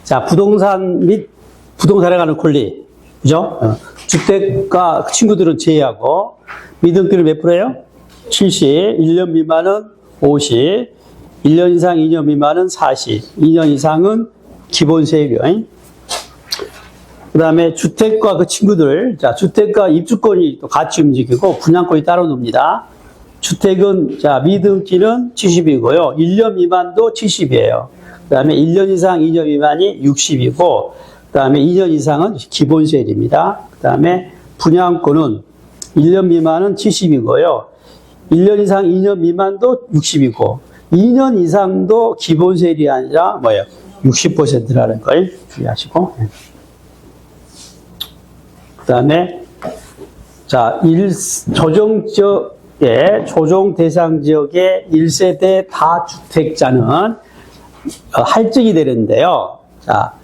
자, 부동산 및 부동산에 관한 권리. 그죠? 주택가 친구들은 제외하고 미등기는 몇 프로예요? 70, 1년 미만은 50, 1년 이상 2년 미만은 40, 2년 이상은 기본세율이요. 그 다음에 주택과 그 친구들, 자, 주택과 입주권이 또 같이 움직이고 분양권이 따로 놉니다. 주택은, 자, 미등기는 70이고요. 1년 미만도 70이에요. 그 다음에 1년 이상 2년 미만이 60이고, 그 다음에 2년 이상은 기본세율입니다. 그 다음에 분양권은 1년 미만은 70이고요. 1년 이상 2년 미만도 60이고, 2년 이상도 기본세율이 아니라 뭐예요? 60%라는 걸 주의하시고. 그 다음에, 자, 조정 대상 지역의 1세대 다주택자는 할증이 되는데요. 자,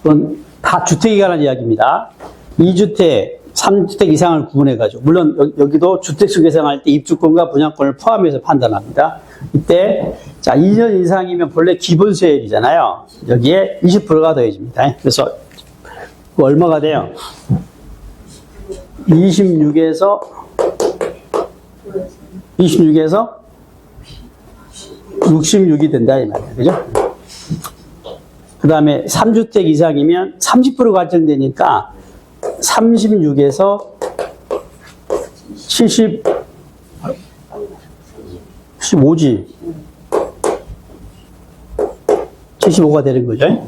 이건 다 주택에 관한 이야기입니다. 2주택, 3주택 이상을 구분해가지고, 물론 여기도 주택수 계산할 때 입주권과 분양권을 포함해서 판단합니다. 이때, 자, 2년 이상이면 본래 기본세율이잖아요. 여기에 20%가 더해집니다. 그래서, 얼마가 돼요? 26에서 66이 된다, 이 말이에요. 그죠? 그 다음에 3주택 이상이면 30% 갈증되니까 36에서 75지. 75가 되는 거죠.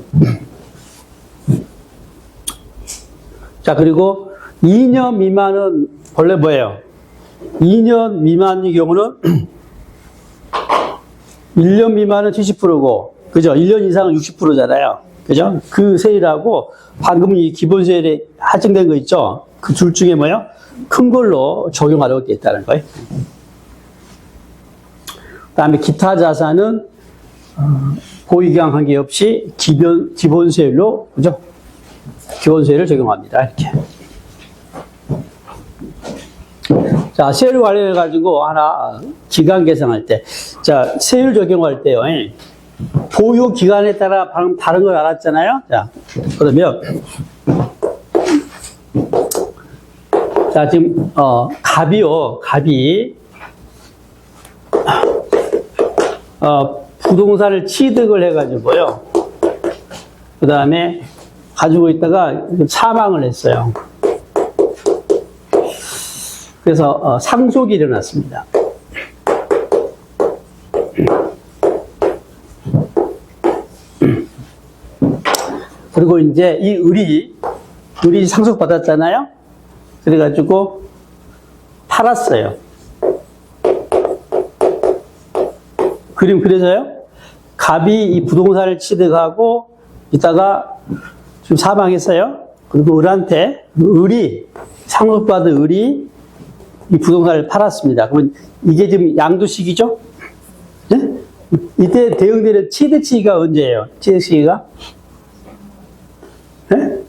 자, 그리고 2년 미만은 원래 뭐예요? 2년 미만의 경우는 1년 미만은 70%고, 그죠? 1년 이상은 60%잖아요. 그죠? 그 세율하고 방금 이 기본세율에 할증된 거 있죠? 그 둘 중에 뭐예요? 큰 걸로 적용하려고 했다는 거예요. 그 다음에 기타 자산은 고위경 관계없이 기본세율로, 그죠? 기본세율을 적용합니다. 이렇게. 자, 세율 관련해가지고 하나 기간 계산할 때. 자, 세율 적용할 때요. 보유 기간에 따라 방금 다른 걸 알았잖아요. 자, 그러면, 자, 지금, 갑이, 부동산을 취득을 해가지고요. 그 다음에 가지고 있다가 사망을 했어요. 그래서 상속이 일어났습니다. 그리고 이제 이 을이 상속받았잖아요. 그래가지고 팔았어요. 그림 그려져요? 갑이 이 부동산을 취득하고 이따가 좀 사망했어요. 그리고 을이 상속받은 을이 이 부동산을 팔았습니다. 그러면 이게 지금 양도시기죠? 네? 이때 대응되는 취득 시기가 언제예요? 취득 시기가? 네?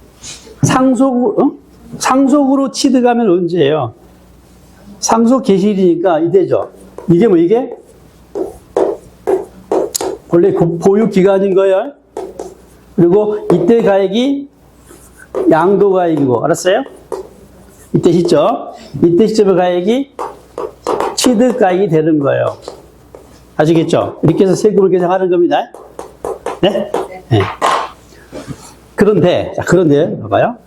상속으로 취득하면 언제예요? 상속 개시일이니까 이때죠. 이게 뭐 이게? 원래 보유 기간인 거예요. 그리고 이때 가액이 양도 가액이고, 알았어요? 이때 시점. 이때 시점의 가액이 취득 가액이 되는 거예요. 아시겠죠? 이렇게 해서 세금을 계산하는 겁니다. 네? 네. 그런데, 봐봐요.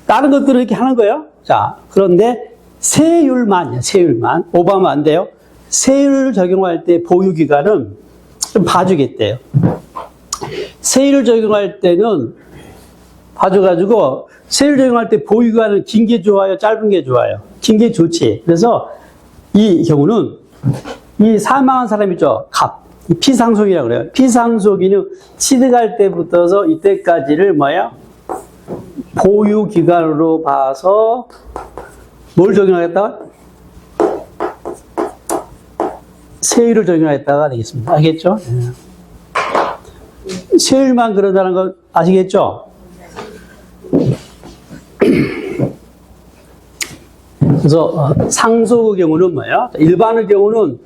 다른 것들은 이렇게 하는 거예요. 자, 그런데 세율만. 오버하면 안 돼요. 세율을 적용할 때 보유기간은 좀 봐주겠대요. 세율을 적용할 때는 봐줘가지고 세율 적용할 때 보유기간은 긴 게 좋아요? 짧은 게 좋아요? 긴 게 좋지. 그래서 이 경우는 이 사망한 사람 있죠? 이 피상속이라고 그래요. 피상속인은 취득할 때부터서 이때까지를 뭐야? 보유기간으로 봐서 뭘 적용하겠다? 세율을 적용하겠다가 되겠습니다. 알겠죠? 세율만 그런다는 거 아시겠죠? 그래서 상속의 경우는 뭐예요? 일반의 경우는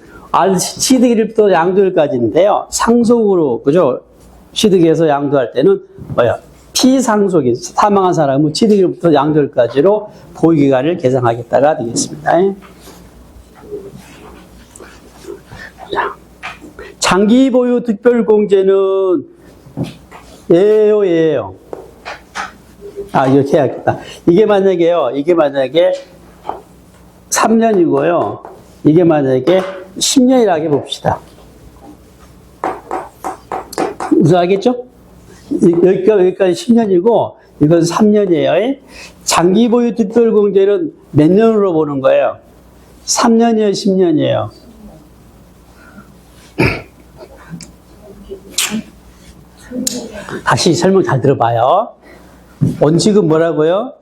취득일부터 양도일까지인데요. 상속으로 그죠? 취득해서 양도할 때는 뭐예요? 피상속이 사망한 사람은 취득일부터 양도일까지로 보유기간을 계산하겠다가 되겠습니다. 장기 보유 특별공제는 예요. 이렇게 해야겠다. 이게 만약에 3년이고요. 이게 만약에 10년이라고 해봅시다. 무슨 알겠죠? 여기까지 10년이고, 이건 3년이에요. 장기 보유 특별공제는 몇 년으로 보는 거예요? 3년이에요, 10년이에요? 다시 설명 잘 들어봐요. 원칙은 뭐라고요?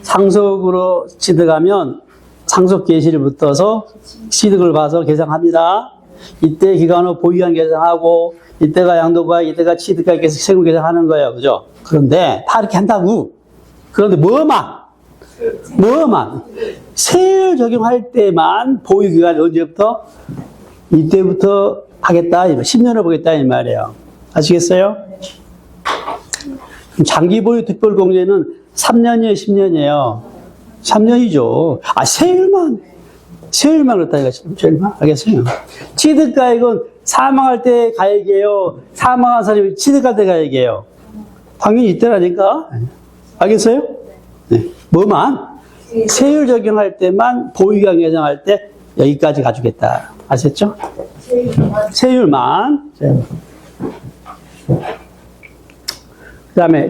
상속으로 취득하면 상속 개시를 붙어서 취득을 봐서 계산합니다. 이때 기간으로 보유기간 계산하고 이때가 양도가 이때가 취득가 계속 세금 계산하는 거예요. 그죠? 그런데 다 이렇게 한다고. 그런데 뭐만 세율 적용할 때만 보유기간 언제부터? 이때부터 하겠다. 10년을 보겠다 이 말이에요. 아시겠어요? 장기 보유 특별공제는 3년이에요, 10년이에요? 3년이죠. 세율만 그렇다 이거죠. 세율만? 알겠어요? 취득가액은 사망할 때 가액이에요? 사망한 사람이 취득할 때 가액이에요? 당연히 이때라니까. 알겠어요? 네. 뭐만? 세율 적용할 때만 보유기간 계산할 때 여기까지 가주겠다. 아셨죠? 세율만. 그 다음에,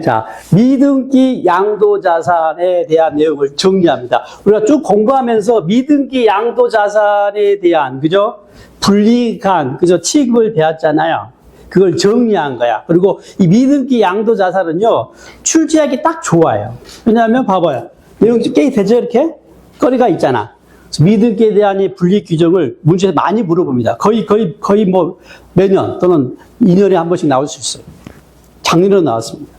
미등기 양도자산에 대한 내용을 정리합니다. 우리가 쭉 공부하면서 미등기 양도자산에 대한, 그죠? 불리한, 그죠? 취급을 배웠잖아요. 그걸 정리한 거야. 그리고 이 미등기 양도자산은요, 출제하기 딱 좋아요. 왜냐하면 봐봐요. 내용 꽤 되죠? 이렇게? 거리가 있잖아. 미등기에 대한 이 분리 규정을 문제에서 많이 물어봅니다. 거의 뭐 매년 또는 2년에 한 번씩 나올 수 있어요. 작년에도 나왔습니다.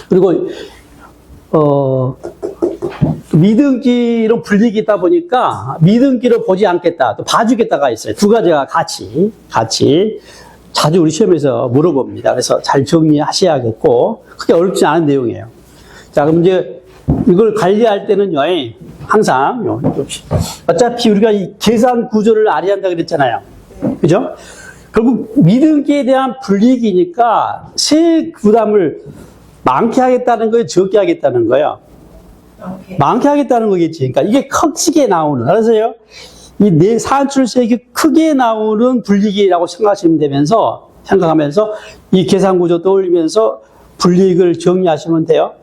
그리고 미등기로 분리기 있다 보니까 미등기로 보지 않겠다, 또 봐주겠다가 있어요. 두 가지가 같이 자주 우리 시험에서 물어봅니다. 그래서 잘 정리하셔야겠고 크게 어렵지 않은 내용이에요. 자, 그럼 이제 이걸 관리할 때는요, 항상 어차피 우리가 이 계산 구조를 알아야 한다 그랬잖아요. 그죠? 결국 미등기에 대한 불이익이니까 세액 부담을 많게 하겠다는 거예요, 적게 하겠다는 거예요? 많게 하겠다는 거겠지. 그러니까 이게 크게 나오는, 알았어요? 이 산출세액이 크게 나오는 불이익이라고 생각하면서 이 계산 구조 떠올리면서 불이익을 정리하시면 돼요.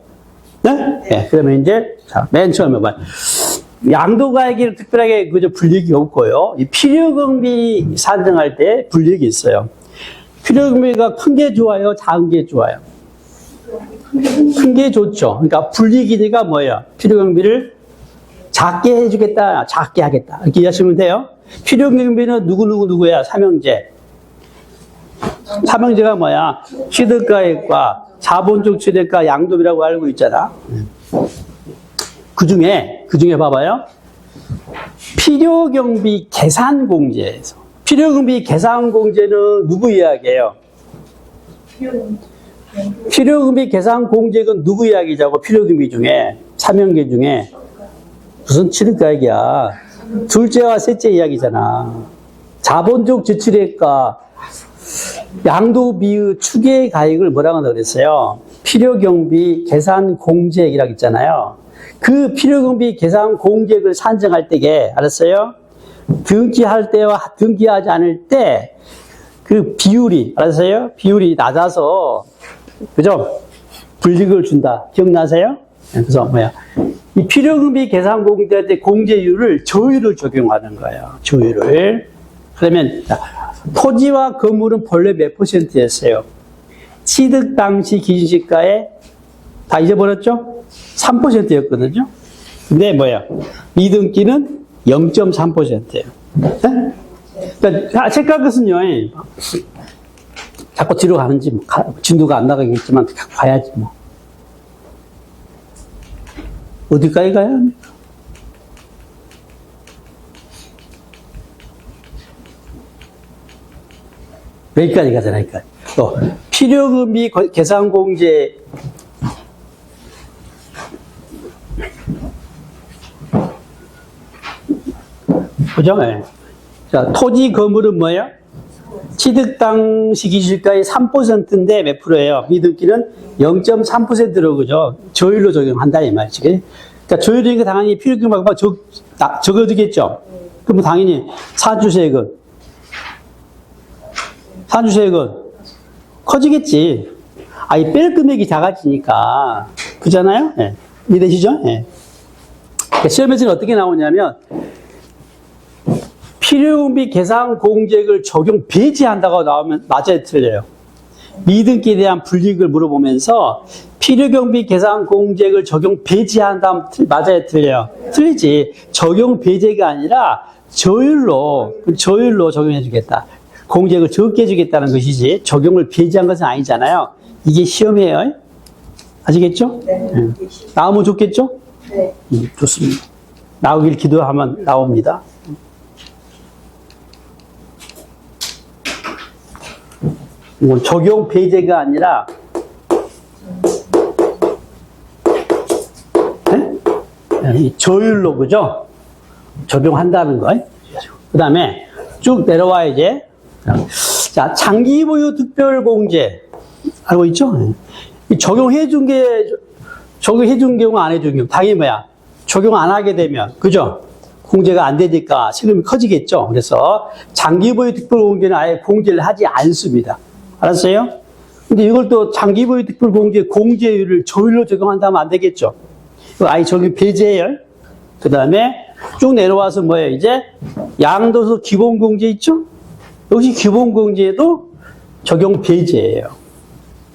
네? 네. 그러면 이제 맨 처음에 봐요. 양도가액에는 특별하게 그저 불이익이 없고요. 이 필요금비 산정할 때 불이익이 있어요. 필요금비가 큰 게 좋아요, 작은 게 좋아요? 큰 게 좋죠. 그러니까 불이익이니까 뭐예요? 필요금비를 작게 해주겠다, 작게 하겠다. 이렇게 이해하시면 돼요. 필요금비는 누구야? 삼형제. 삼형제가 뭐야? 취득가액과 자본적 취득가 양도비라고 알고 있잖아. 그 중에 봐봐요. 필요경비 계산공제에서. 필요경비 계산공제는 누구 이야기예요? 필요경비 계산공제는 누구 이야기자고? 필요경비 중에, 삼형제 중에. 무슨 취득가액이야. 둘째와 셋째 이야기잖아. 자본적 지출액과 양도비의 추계가액을 뭐라고 한다고 그랬어요? 필요경비 계산공제액이라고 했잖아요. 그 필요경비 계산공제액을 산정할 때게, 알았어요? 등기할 때와 등기하지 않을 때 그 비율이, 알았어요? 비율이 낮아서, 그죠? 불이익을 준다. 기억나세요? 그래서 이 필요금비 계산 공제할 때 공제율을 저율을 적용하는 거예요. 저율을. 그러면, 토지와 건물은 본래 몇 %였어요? 취득 당시 기준시가에 다 잊어버렸죠? 3%였거든요. 근데 미등기는 0.3%예요. 네? 그러니까 체크할 것은요, 자꾸 뒤로 가는지, 진도가 안 나가겠지만, 가야지, 뭐. 어디까지 가야 합니까? 여기까지 가잖아요, 여기까지. 또, 필요금비 계산공제, 그죠? 네. 자, 토지 건물은 뭐예요? 취득 당시 기준시가의 3%인데 몇 프로예요? 미등기는 0.3%로, 그죠? 저율로 적용한다, 이 말이지. 그러니까 저율이니까 당연히 필요금액만 적어지겠죠? 그럼 당연히 사주세액은 커지겠지. 이 뺄 금액이 작아지니까. 그잖아요? 예. 이해되시죠? 예. 그러니까 시험에서는 어떻게 나오냐면, 필요금비 계산 공제액을 적용 배제한다고 나오면 맞아요, 틀려요? 미등기에 대한 불이익을 물어보면서 필요경비 계산 공제액을 적용 배제한다면 맞아요, 틀려요? 틀리지. 적용 배제가 아니라 저율로 적용해 주겠다. 공제액을 적게 해주겠다는 것이지 적용을 배제한 것은 아니잖아요. 이게 시험이에요. 아시겠죠? 네. 나오면 좋겠죠? 네. 좋습니다. 나오길 기도하면 나옵니다. 적용 배제가 아니라 저율로, 그죠? 적용한다는 거. 그 다음에 쭉 내려와야지. 자, 장기 보유 특별 공제. 알고 있죠? 적용해 준 경우, 안 해준 경우. 당연히 적용 안 하게 되면, 그죠? 공제가 안 되니까 세금이 커지겠죠? 그래서 장기 보유 특별 공제는 아예 공제를 하지 않습니다. 알았어요? 근데 이걸 또 장기 보유 특별 공제율을 저율로 적용한다면 안 되겠죠? 아예 적용 배제예요. 그 다음에 쭉 내려와서 이제 양도소 기본공제 있죠? 역시 기본공제도 적용 배제예요.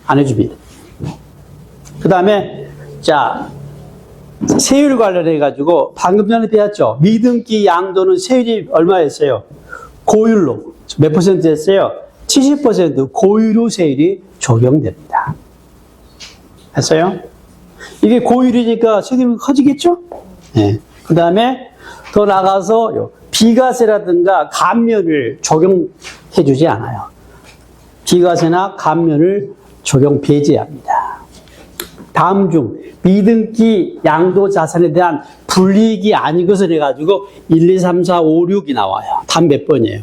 안 해줍니다. 그 다음에, 자, 세율 관련해가지고 방금 전에 배웠죠? 미등기 양도는 세율이 얼마였어요? 고율로. 몇 %였어요? 70% 고율로 세율이 적용됩니다. 했어요? 이게 고율이니까 세금이 커지겠죠? 네. 그 다음에 더 나가서 비과세라든가 감면을 적용해 주지 않아요. 비과세나 감면을 적용 배제합니다. 다음 중 미등기 양도 자산에 대한 불이익이 아닌 것을 해가지고 1, 2, 3, 4, 5, 6이 나와요. 답 몇 번이에요?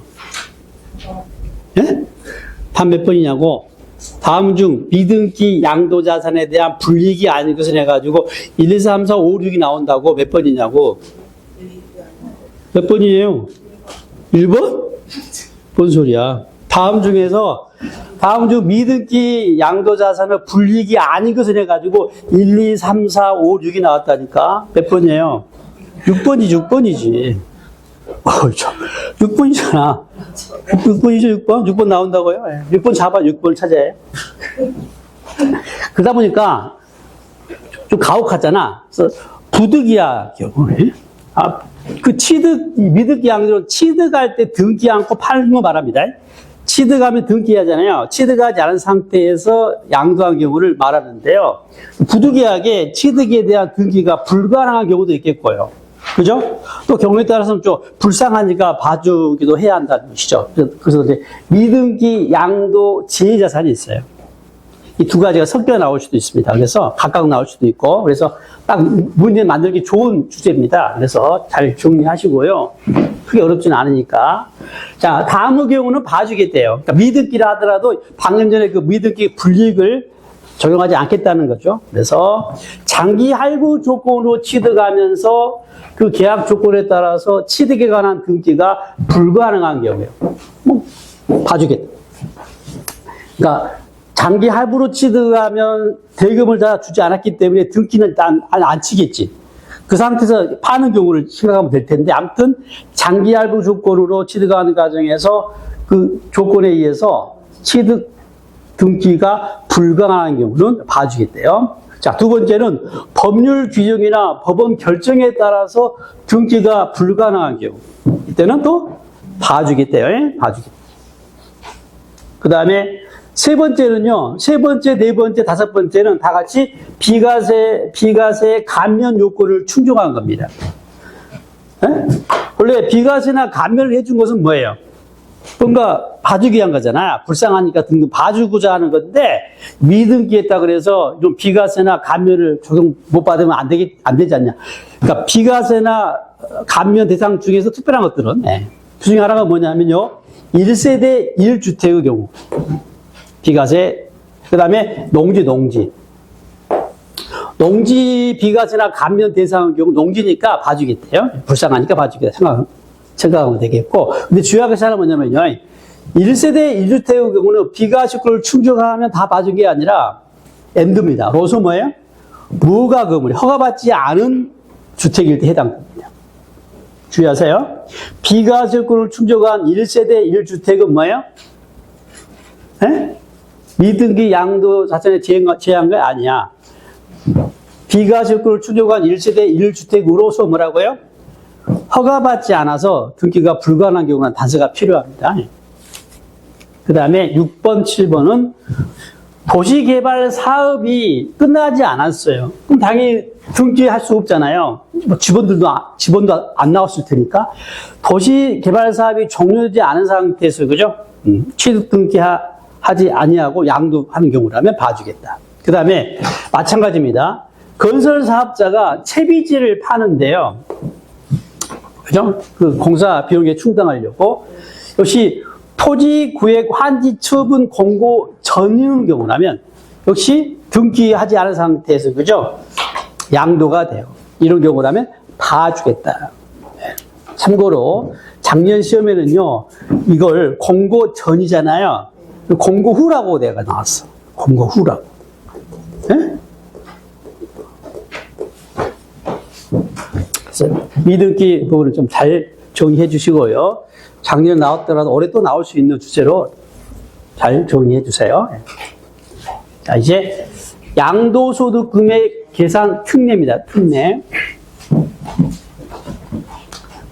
예? 답 몇 번이냐고? 다음 중 미등기 양도 자산에 대한 불이익이 아닌 것을 해가지고 1, 2, 3, 4, 5, 6이 나온다고 몇 번이냐고? 몇 번이에요? 1번? 뭔 소리야? 다음 중 미등기 양도 자산의 불이익이 아닌 것을 해가지고 1, 2, 3, 4, 5, 6이 나왔다니까? 몇 번이에요? 6번이지. 6번이잖아. 6번이죠, 6번? 6번 나온다고요? 6번 잡아, 6번 찾아요. 그러다 보니까 좀 가혹하잖아. 그래서 부득이야, 경우에. 미등기 양도는 취득할 때 등기 않고 파는 거 말합니다. 취득하면 등기하잖아요. 취득하지 않은 상태에서 양도한 경우를 말하는데요. 부득이하게 취득에 대한 등기가 불가능한 경우도 있겠고요. 그죠? 또 경우에 따라서는 좀 불쌍하니까 봐주기도 해야 한다는 것이죠. 그래서 이제 미등기 양도 지혜자산이 있어요. 이 두 가지가 섞여 나올 수도 있습니다. 그래서 각각 나올 수도 있고, 그래서 딱 문제 만들기 좋은 주제입니다. 그래서 잘 정리하시고요. 크게 어렵지는 않으니까. 자, 다음의 경우는 봐주겠대요. 그러니까 미등기라 하더라도 방금 전에 그 미등기 불이익을 적용하지 않겠다는 거죠. 그래서 장기 할부 조건으로 취득하면서 그 계약 조건에 따라서 취득에 관한 등기가 불가능한 경우예요. 봐주겠다. 그러니까 장기 할부로 취득하면 대금을 다 주지 않았기 때문에 등기는 일단 안 치겠지. 그 상태에서 파는 경우를 생각하면 될 텐데, 아무튼 장기 할부 조건으로 취득하는 과정에서 그 조건에 의해서 취득 등기가 불가능한 경우는 봐주겠대요. 자, 두 번째는 법률 규정이나 법원 결정에 따라서 등기가 불가능한 경우. 이때는 또 봐주겠대요. 봐주겠다. 그 다음에 세 번째는요, 세 번째, 네 번째, 다섯 번째는 다 같이 비과세 감면 요건을 충족한 겁니다. 에? 원래 비과세나 감면을 해준 것은 뭐예요? 뭔가 봐주기 위한 거잖아. 불쌍하니까 등등 봐주고자 하는 건데, 미등기 했다 그래서 좀 비과세나 감면을 적용 못 받으면 안 되지 않냐. 그러니까 비과세나 감면 대상 중에서 특별한 것들은, 그 중에 하나가 뭐냐면요, 1세대 1주택의 경우. 비과세, 그 다음에 농지. 농지 비과세나 감면 대상의 경우 농지니까 봐주겠대요. 불쌍하니까 봐주겠다 생각하면 되겠고. 근데 주요한 것이 하나 뭐냐면요. 1세대 1주택의 경우는 비과세권을 충족하면 다 봐준 게 아니라 엔드입니다. 로서 뭐예요? 무허가 건물, 허가받지 않은 주택일 때 해당됩니다. 주의하세요. 비과세권을 충족한 1세대 1주택은 뭐예요? 에? 미등기 양도 자산에 제한 거 아니야. 비과세권을 충족한 1세대 1주택으로서 뭐라고요? 허가받지 않아서 등기가 불가능한 경우는 단서가 필요합니다. 그 다음에 6번, 7번은 도시개발 사업이 끝나지 않았어요. 그럼 당연히 등기할 수 없잖아요. 뭐 지번도 안 나왔을 테니까. 도시개발 사업이 종료되지 않은 상태에서, 그죠? 취득 등기하지 아니하고 양도하는 경우라면 봐주겠다. 그 다음에 마찬가지입니다. 건설 사업자가 채비지를 파는데요. 그죠? 그 공사 비용에 충당하려고. 역시 토지 구획 환지 처분 공고 전인 경우라면 역시 등기하지 않은 상태에서, 그죠? 양도가 돼요. 이런 경우라면 봐주겠다. 참고로 작년 시험에는요, 이걸 공고 전이잖아요. 공고 후라고 내가 나왔어. 공고 후라고. 네? 그래서 미등기 부분을 좀 잘 정리해 주시고요. 작년 나왔더라도 올해 또 나올 수 있는 주제로 잘 정리해 주세요. 자, 이제 양도소득 금액 계산 특례입니다. 특례.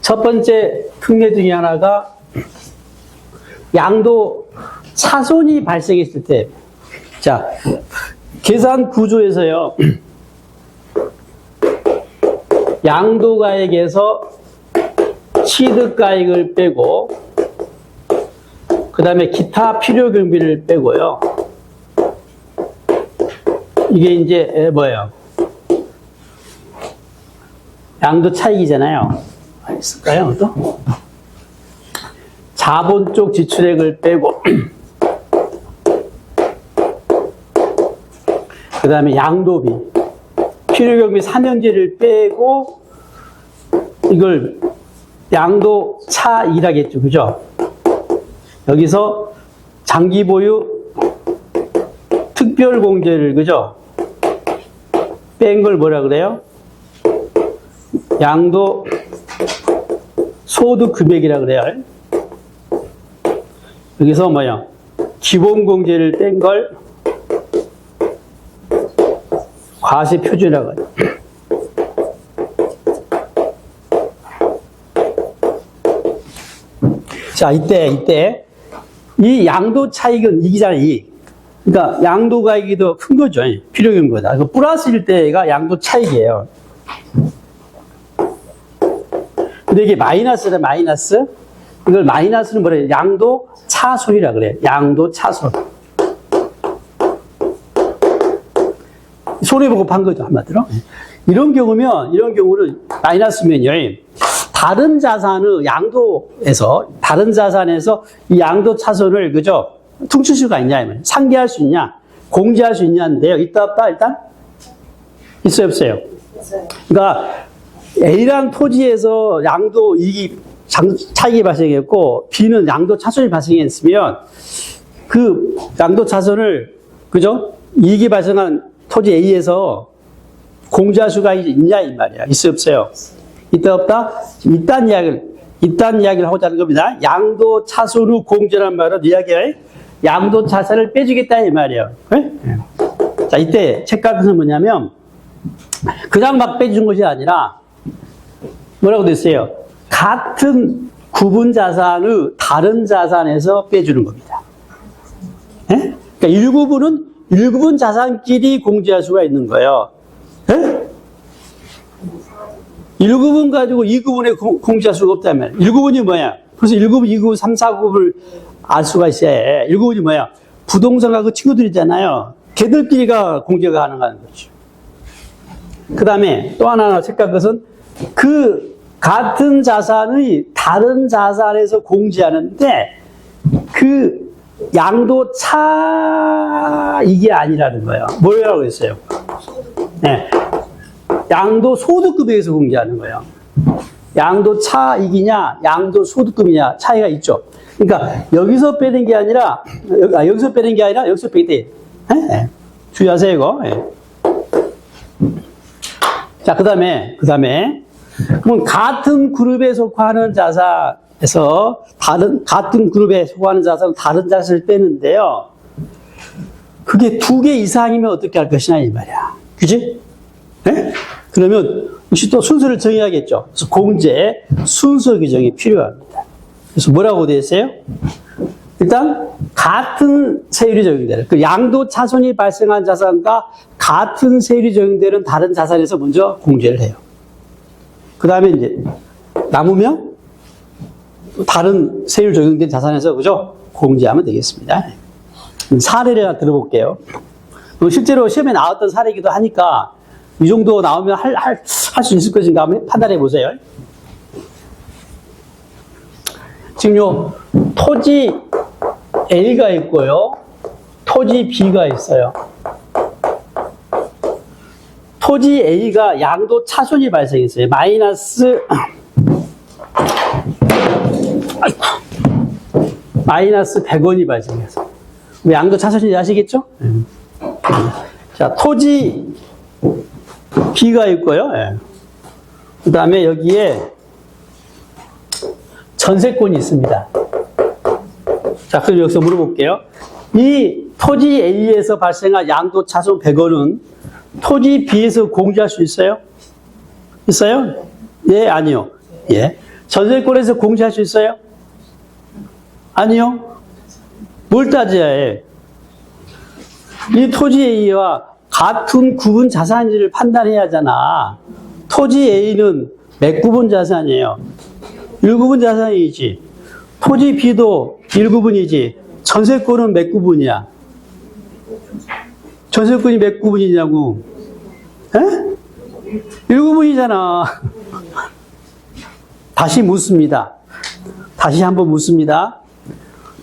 첫 번째 특례 중에 하나가 양도 차손이 발생했을 때, 자, 계산 구조에서요, 양도가액에서 취득가액을 빼고, 그 다음에 기타 필요경비를 빼고요. 이게 이제 뭐예요? 양도 차익이잖아요. 있을까요? 또? 자본 쪽 지출액을 빼고, 그 다음에 양도비, 필요경비 삼형제를 빼고, 이걸 양도 차익이라겠죠. 그죠? 여기서 장기 보유 특별 공제를, 그죠? 뺀 걸 뭐라 그래요? 양도 소득 금액이라 그래요. 여기서 뭐야? 기본 공제를 뺀 걸 과세 표준이라고 해요. 자, 이때 이 양도 차익은 이기잖아요. 그러니까 양도가액이 더 큰 거죠. 필요경비보다. 그 플러스일 때가 양도 차익이에요. 근데 이게 마이너스다, 마이너스. 이걸 마이너스는 뭐래요? 양도 차손이라 그래요. 양도 차손. 손해보고 판 거죠, 한마디로. 이런 경우는 마이너스면요. 다른 자산의 다른 자산에서 이 양도 차손을, 그죠? 퉁칠 수가 있냐, 상계할 수 있냐, 공제할 수 있냐인데요. 있다 없다, 일단? 있어요, 없어요? 있어요. 그러니까 A라는 토지에서 양도 이익이 차익이 발생했고 B는 양도 차손이 발생했으면 그 양도 차손을 그죠? 이익이 발생한 토지 A에서 공제할 수가 있냐 이 말이야. 있어 없어요? 있다 없다? 이딴 이야기를 하고자 하는 겁니다. 양도 차손 후 공제란 말은 이야기할 양도 자산을 빼주겠다 이 말이에요. 네? 자, 이때 책각은 뭐냐면 그냥 막 빼주는 것이 아니라 뭐라고 됐어요? 같은 구분 자산의 다른 자산에서 빼주는 겁니다. 네? 그러니까 일부분 자산끼리 공제할 수가 있는 거예요. 네? 1구분 가지고 2구분에 공제할 수가 없다면 1구분이 뭐야? 그래서 1구분, 2구분, 3, 4구분을 알 수가 있어야 해. 1구분이 뭐야? 부동산과 그 친구들이잖아요. 걔들끼리가 공제가 가능한 거죠. 그 다음에 또 하나 생각한 것은 그 같은 자산의 다른 자산에서 공제하는데 그 양도 차익이 아니라는 거예요. 뭐라고 했어요? 네. 양도 소득급에서 공제하는 거예요. 양도 차익이냐, 양도 소득급이냐 차이가 있죠. 그러니까 여기서 빼는 게 아니라 여기서 빼는 게 아니라 여기서 빼게 돼. 네? 주의하세요 이거. 네. 자, 그다음에 그럼 같은 그룹에 속하는 자산에서 같은 그룹에 속하는 자산은 다른 자산을 빼는데요. 그게 2개 이상이면 어떻게 할 것이냐 이 말이야. 그지? 네? 그러면 역시 또 순서를 정해야겠죠. 그래서 공제 순서 규정이 필요합니다. 그래서 뭐라고 되어 있어요? 일단 같은 세율이 적용되는 그 양도 차손이 발생한 자산과 같은 세율이 적용되는 다른 자산에서 먼저 공제를 해요. 그 다음에 이제 남으면 다른 세율 적용된 자산에서 그죠? 공제하면 되겠습니다. 사례를 하나 들어볼게요. 실제로 시험에 나왔던 사례이기도 하니까 이 정도 나오면 할 수 있을 것인가 한번 판단해 보세요. 지금 요 토지 A가 있고요. 토지 B가 있어요. 토지 A가 양도 차손이 발생했어요. 마이너스 100원이 발생했어요. 양도 차손인지 아시겠죠? 자, 토지 B가 있고요. 그 다음에 여기에 전세권이 있습니다. 자, 그럼 여기서 물어볼게요. 이 토지 A에서 발생한 양도 차손 100원은 토지 B에서 공제할 수 있어요? 있어요? 예, 아니요. 예. 전세권에서 공제할 수 있어요? 아니요. 뭘 따져야 해? 이 토지 A와 같은 구분 자산인지를 판단해야 하잖아. 토지 A는 몇 구분 자산이에요? 1구분 자산이지. 토지 B도 1구분이지. 전세권은 몇 구분이야? 전세권이 몇 구분이냐고. 에? 1구분이잖아. 다시 묻습니다. 다시 한번 묻습니다.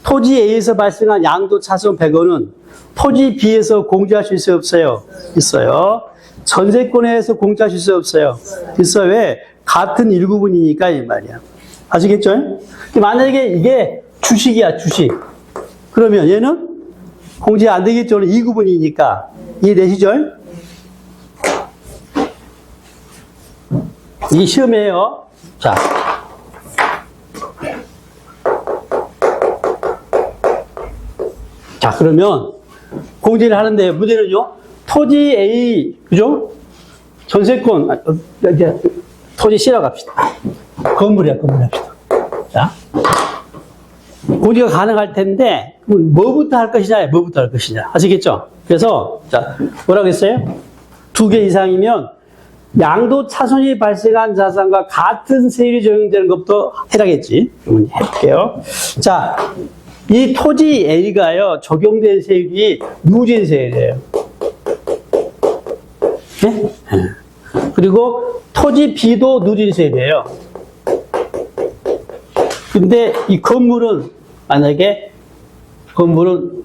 토지 A에서 발생한 양도 차손 100원은 토지 B에서 공제할 수 있어요? 없어요? 있어요. 전세권에서 공제할 수 있어요? 없어요? 있어요. 왜? 같은 1구분이니까 이 말이야. 아시겠죠? 만약에 이게 주식이야, 주식. 그러면 얘는 공제 안 되겠죠? 2구분이니까. 이해되시죠? 이게 시험이에요. 자. 자, 그러면 공제를 하는데 문제는요. 토지 A, 그죠? 전세권, 토지 C라고 합시다. 건물이야, 건물 합시다. 자. 공제가 가능할 텐데, 뭐부터 할 것이냐, 뭐부터 할 것이냐. 아시겠죠? 그래서, 자, 뭐라고 했어요? 2개 이상이면 양도 차손이 발생한 자산과 같은 세율이 적용되는 것부터 해라겠지. 그러면 해볼게요. 자, 이 토지 A가요, 적용된 세율이 누진 세율이에요. 네? 그리고 토지 B도 누진 세율이에요. 근데 이 건물은, 만약에 건물은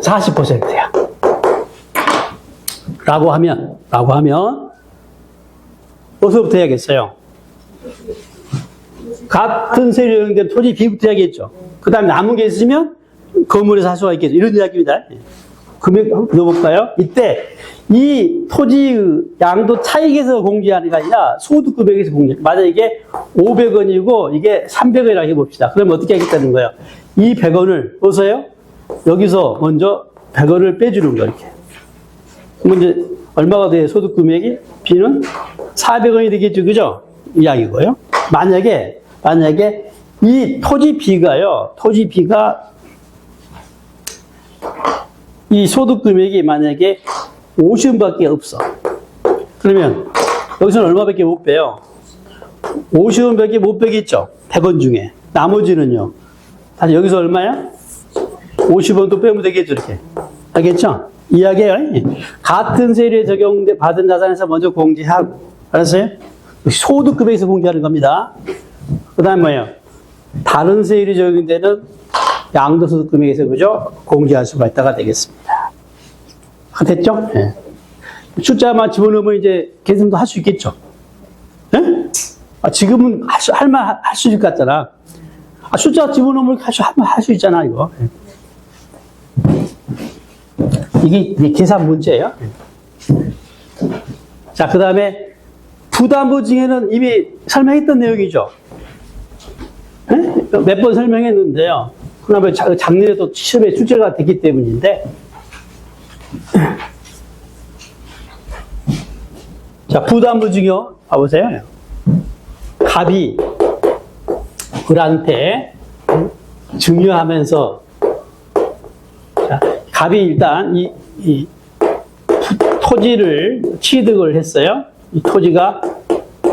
40%야. 라고 하면 어디서부터 해야겠어요? 같은 세율에 적용된 토지 B부터 해야겠죠. 그 다음에 남은 게 있으면 건물에서 할 수가 있겠죠. 이런 이야기입니다. 금액 한번 넣어볼까요? 이때 이 토지 양도 차익에서 공제하는 게 아니라 소득 금액에서 공제. 만약에 이게 500원이고 이게 300원이라고 해봅시다. 그러면 어떻게 하겠다는 거예요? 이 100원을 보세요. 여기서 먼저 100원을 빼주는 거예요. 이렇게. 그럼 이제 얼마가 돼요? 소득 금액이? B는 400원이 되겠죠. 그죠? 이야기고요. 만약에 이 토지 B가요. 토지 B가 이 소득 금액이 만약에 50원밖에 없어. 그러면 여기서는 얼마밖에 못 빼요? 50원밖에 못 빼겠죠. 100원 중에. 나머지는요. 다시 여기서 얼마야? 50원 또 빼면 되겠죠. 이렇게. 알겠죠? 이야기예요. 같은 세율에 적용돼 받은 자산에서 먼저 공제하고. 알았어요? 소득 금액에서 공제하는 겁니다. 그 다음 뭐예요? 다른 세율이 적용되는 양도소득 금액에서 그죠? 공제할 수가 있다가 되겠습니다. 됐죠? 네. 숫자만 집어넣으면 이제 계산도 할 수 있겠죠? 네? 지금은 할 수 있을 것 같잖아. 숫자 집어넣으면 할 수 있잖아, 이거. 이게 계산 문제예요. 자, 그 다음에 부담부 중에는 이미 설명했던 내용이죠. 몇 번 설명했는데요. 그다음에 작년에 또 시험에 출제가 됐기 때문인데. 자, 부담부 중요 봐보세요. 갑이 을한테 증여하면서, 자, 갑이 일단 이 토지를 취득을 했어요. 이 토지가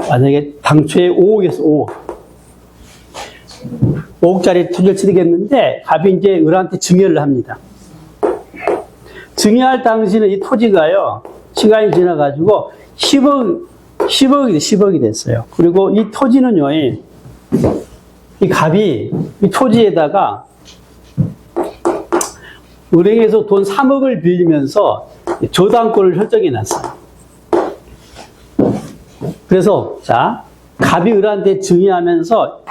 만약에 당초에 5억이었어, 5억짜리 토지를 취득했는데, 갑이 이제 을한테 증여를 합니다. 증여할 당시는 이 토지가요, 시간이 지나가지고 10억이 됐어요. 그리고 이 토지는요, 이 갑이 이 토지에다가 은행에서 돈 3억을 빌리면서 저당권을 설정해 놨어요. 그래서, 자, 갑이 을한테 증여하면서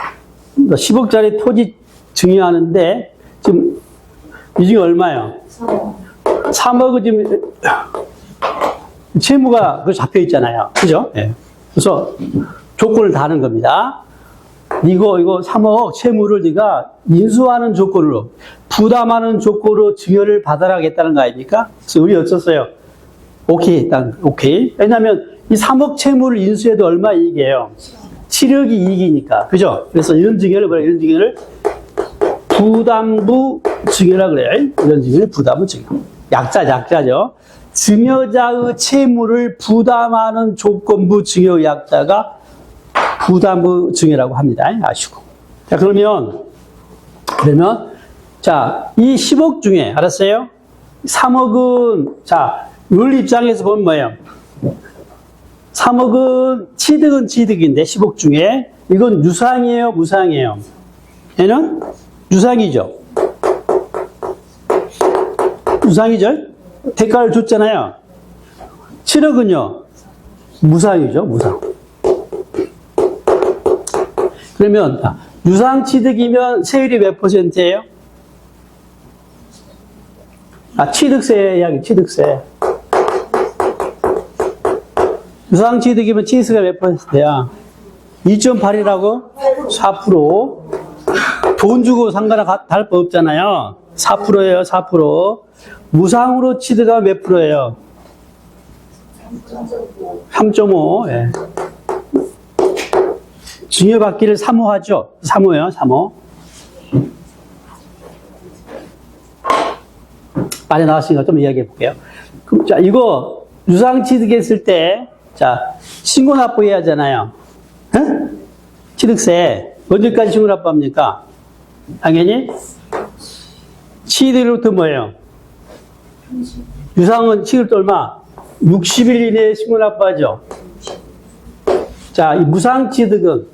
10억짜리 토지 증여하는데, 지금, 이 중에 얼마예요? 3억은 지금, 채무가 그 잡혀 있잖아요. 그죠? 네. 그래서 조건을 다는 겁니다. 이거 3억 채무를 네가 인수하는 조건으로, 부담하는 조건으로 증여를 받아라겠다는 거 아닙니까? 그래서 우리 어쩌어요? 오케이, 일단, 오케이. 왜냐면 이 3억 채무를 인수해도 얼마 이익이에요? 7억이 이익이니까. 그죠? 그래서 이런 증여를 뭐라, 이런 증여를 부담부 증여라 그래요. 이런 증여를 부담부 증여. 약자죠. 증여자의 채무를 부담하는 조건부 증여 약자가 부담부 증여라고 합니다. 아시고. 자, 그러면, 자, 이 10억 중에, 알았어요? 3억은, 자, 을 입장에서 보면 뭐예요? 3억은 취득인데, 10억 중에. 이건 유상이에요, 무상이에요? 얘는 유상이죠. 유상이죠? 대가를 줬잖아요. 7억은요, 무상이죠, 무상. 그러면, 유상 취득이면 세율이 몇 %예요? 취득세 이야기, 취득세. 유상 취득이면 취득세가 몇 %야? 2.8이라고? 4%. 돈 주고 상가나 다를 거 없잖아요. 4%예요, 4%. 무상으로 취득하면 몇 %예요? 3.5. 예. 증여받기를 사모하죠. 사모요, 사모. 많이 나왔으니까 좀 이야기해 볼게요. 그럼 자, 이거 유상 취득했을 때, 자, 신고 납부해야 하잖아요. 응? 취득세. 언제까지 신고 납부합니까? 당연히 취득일부터 뭐예요? 유상은 취득일부터 얼마? 60일 이내에 신고 납부하죠. 자, 이 무상 취득은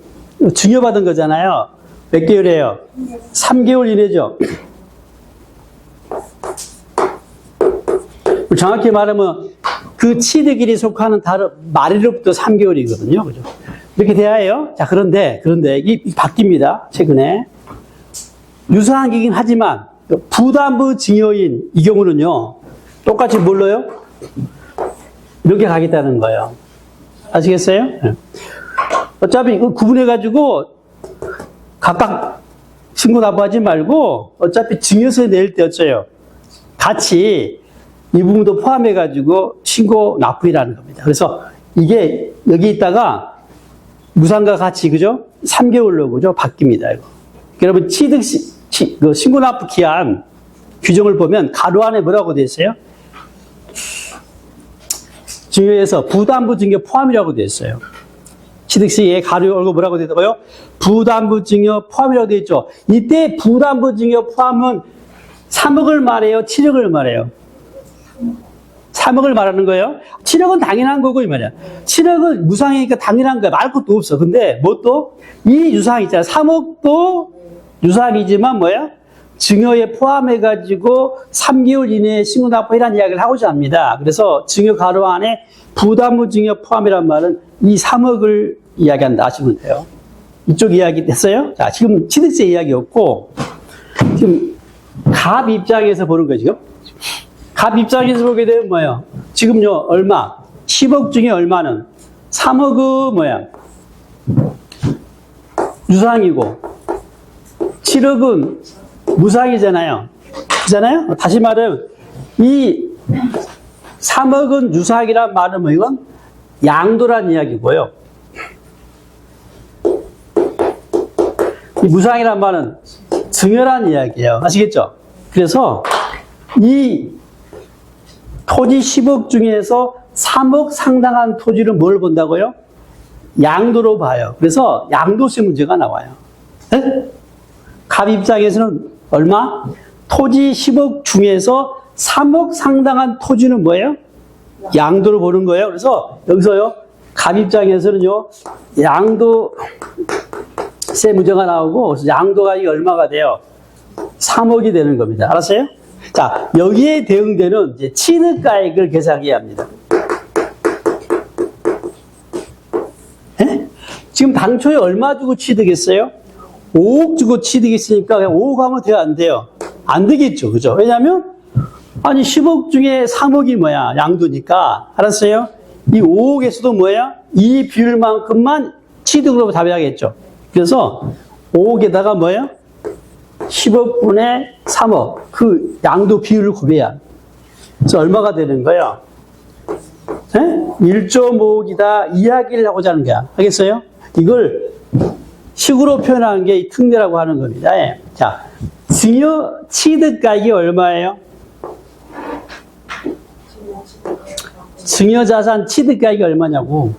증여받은 거잖아요. 몇 개월이에요? 3개월 이내죠. 정확히 말하면 그 취득일이 속하는 달은 말일로부터 3개월이거든요. 그죠? 이렇게 돼야 해요. 자, 그런데, 이게 바뀝니다. 최근에. 유사한 기긴 하지만, 부담부 증여인 이 경우는요, 똑같이 뭘로요? 이렇게 가겠다는 거예요. 아시겠어요? 네. 어차피 이거 구분해가지고, 각각 신고 납부하지 말고, 어차피 증여세 낼 때 어째요? 같이 이 부분도 포함해가지고 신고 납부이라는 겁니다. 그래서 이게 여기 있다가 무상과 같이, 그죠? 3개월로, 그죠? 바뀝니다, 이거. 여러분, 그 신고 납부 기한 규정을 보면 가로 안에 뭐라고 되어 있어요? 증여에서 부담부 증여 포함이라고 되어 있어요. 취득시에 가로 열고 뭐라고 되어 있다고요? 부담부 증여 포함이라고 되어 있죠. 이때 부담부 증여 포함은 3억을 말해요? 7억을 말해요? 3억을 말하는 거예요? 7억은 당연한 거고, 이 말이야. 7억은 무상이니까 당연한 거야. 말 것도 없어. 근데 뭐 또? 이 유상 있잖아. 3억도 유상이지만 뭐야? 증여에 포함해가지고 3개월 이내에 신고 납부이라는 이야기를 하고자 합니다. 그래서 증여 가로 안에 부담부 증여 포함이란 말은 이 3억을 이야기한다. 아시면 돼요. 이쪽 이야기 됐어요? 자, 지금 취득세 이야기였고, 지금 갑 입장에서 보는 거예요, 지금. 갑 입장에서 보게 되면 뭐예요? 지금요, 얼마? 10억 중에 얼마는? 3억은 뭐야? 유상이고, 7억은 무상이잖아요. 그잖아요? 다시 말하면, 이 3억은 유상이란 말은 뭐 이건? 양도란 이야기고요. 이 무상이란 말은 증여란 이야기예요. 아시겠죠? 그래서 이 토지 10억 중에서 3억 상당한 토지를 뭘 본다고요? 양도로 봐요. 그래서 양도세 문제가 나와요. 네? 갑 입장에서는 얼마? 토지 10억 중에서 3억 상당한 토지는 뭐예요? 양도로 보는 거예요. 그래서 여기서요, 갑 입장에서는요, 양도세 문제가 나오고, 그래서 양도가액이 얼마가 돼요? 3억이 되는 겁니다. 알았어요? 자, 여기에 대응되는 이제 취득가액을 계산해야 합니다. 네? 지금 당초에 얼마 주고 취득했어요? 5억 주고 취득했으니까 그냥 5억 하면 돼요, 안 돼요? 안 되겠죠, 그죠? 왜냐면, 아니, 10억 중에 3억이 뭐야? 양도니까. 알았어요? 이 5억에서도 뭐야? 이 비율만큼만 취득으로 답해야겠죠. 그래서 5억에다가 뭐야? 10억 분의 3억. 그 양도 비율을 곱해야. 그래서 얼마가 되는 거야? 1.5억이다. 이야기를 하고자 하는 거야. 알겠어요? 이걸 식으로 표현한 게 이 특례라고 하는 겁니다. 자, 증여 취득가액이 얼마예요? 증여자산 취득가액이 얼마냐고.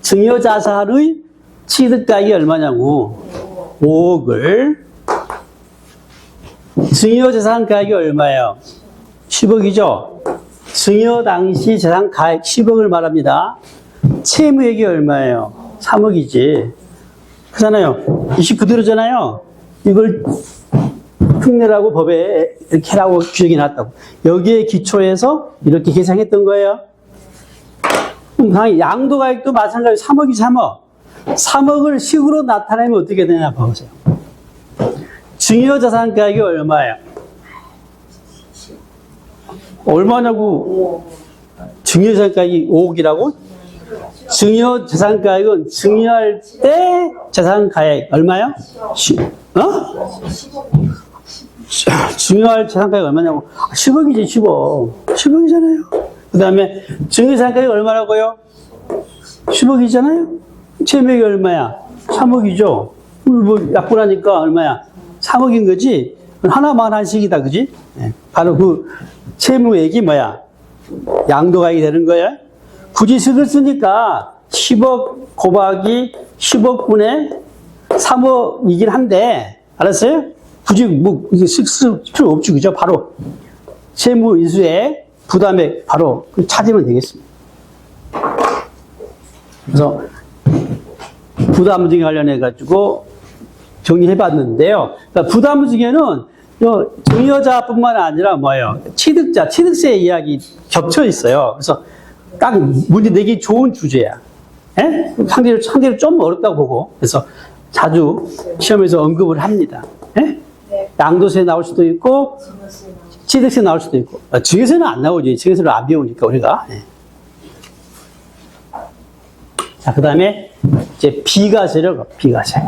증여자산의 취득가액이 얼마냐고. 5억을. 증여자산 가액이 얼마예요? 10억이죠? 증여 당시 자산 가액 10억을 말합니다. 채무액이 얼마예요? 3억이지. 그렇잖아요. 이식 그대로잖아요. 이걸 특례라고 법에 이렇게 하라고 규정이 났다고. 여기에 기초해서 이렇게 계산했던 거예요. 그럼 양도가액도 마찬가지로 3억이 3억. 3억을 식으로 나타내면 어떻게 되냐 보세요. 증여자산가액이 얼마예요? 얼마냐고. 증여자산가액이 5억이라고? 증여자산가액은 증여할 때 자산가액 얼마요? 증여할 자산가액 얼마냐고. 10억이지 10억. 10억이잖아요. 그 다음에 증여자산가액 얼마라고요? 10억이잖아요. 채무액이 얼마야? 3억이죠. 뭐 약분하니까 얼마야? 3억인 거지. 하나만 한식이다, 그지? 네. 바로 그 채무액이 뭐야? 양도가액이 되는 거야. 굳이 식을 쓰니까 10억 곱하기 10억 분의 3억이긴 한데, 알았어요? 굳이 뭐 이게 쓸 필요 없지, 그죠? 바로 채무 인수의 부담액 바로 찾으면 되겠습니다. 그래서 부담증에 관련해 가지고 정리해 봤는데요. 그러니까 부담증에는 증여자뿐만 아니라 뭐예요? 취득자, 취득세 이야기 겹쳐 있어요. 그래서 딱 문제 내기 좋은 주제야. 예? 상대로 좀 어렵다고 보고. 그래서 자주 시험에서 언급을 합니다. 예? 양도세 나올 수도 있고, 취득세 나올 수도 있고. 증여세는 안 나오지. 증여세를 안 배우니까, 우리가. 예. 자, 그 다음에, 이제 비과세를, 비과세.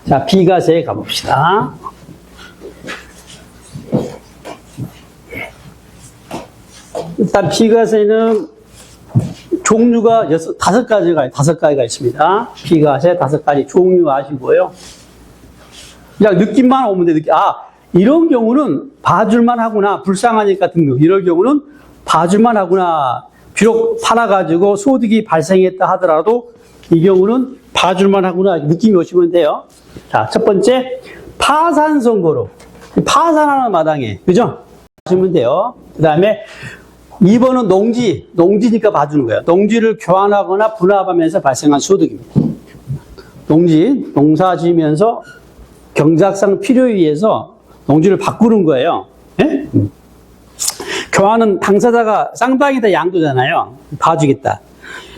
자, 비과세에 가봅시다. 일단 비과세는 종류가 다섯 가지가 있습니다. 비과세 5가지 종류 아시고요. 그냥 느낌만 오면 돼. 이런 경우는 봐줄만 하구나. 불쌍하니까 등록. 이런 경우는 봐줄만 하구나. 비록 팔아가지고 소득이 발생했다 하더라도 이 경우는 봐줄만 하구나. 느낌이 오시면 돼요. 자, 첫 번째, 파산 선고로. 파산하는 마당에. 그죠? 하시면 돼요. 그 다음에 2번은 농지니까 봐주는 거예요. 농지를 교환하거나 분합하면서 발생한 소득입니다. 농사 지으면서 경작상 필요에 의해서 농지를 바꾸는 거예요. 예? 교환은 당사자가 쌍방이다 양도잖아요. 봐주겠다.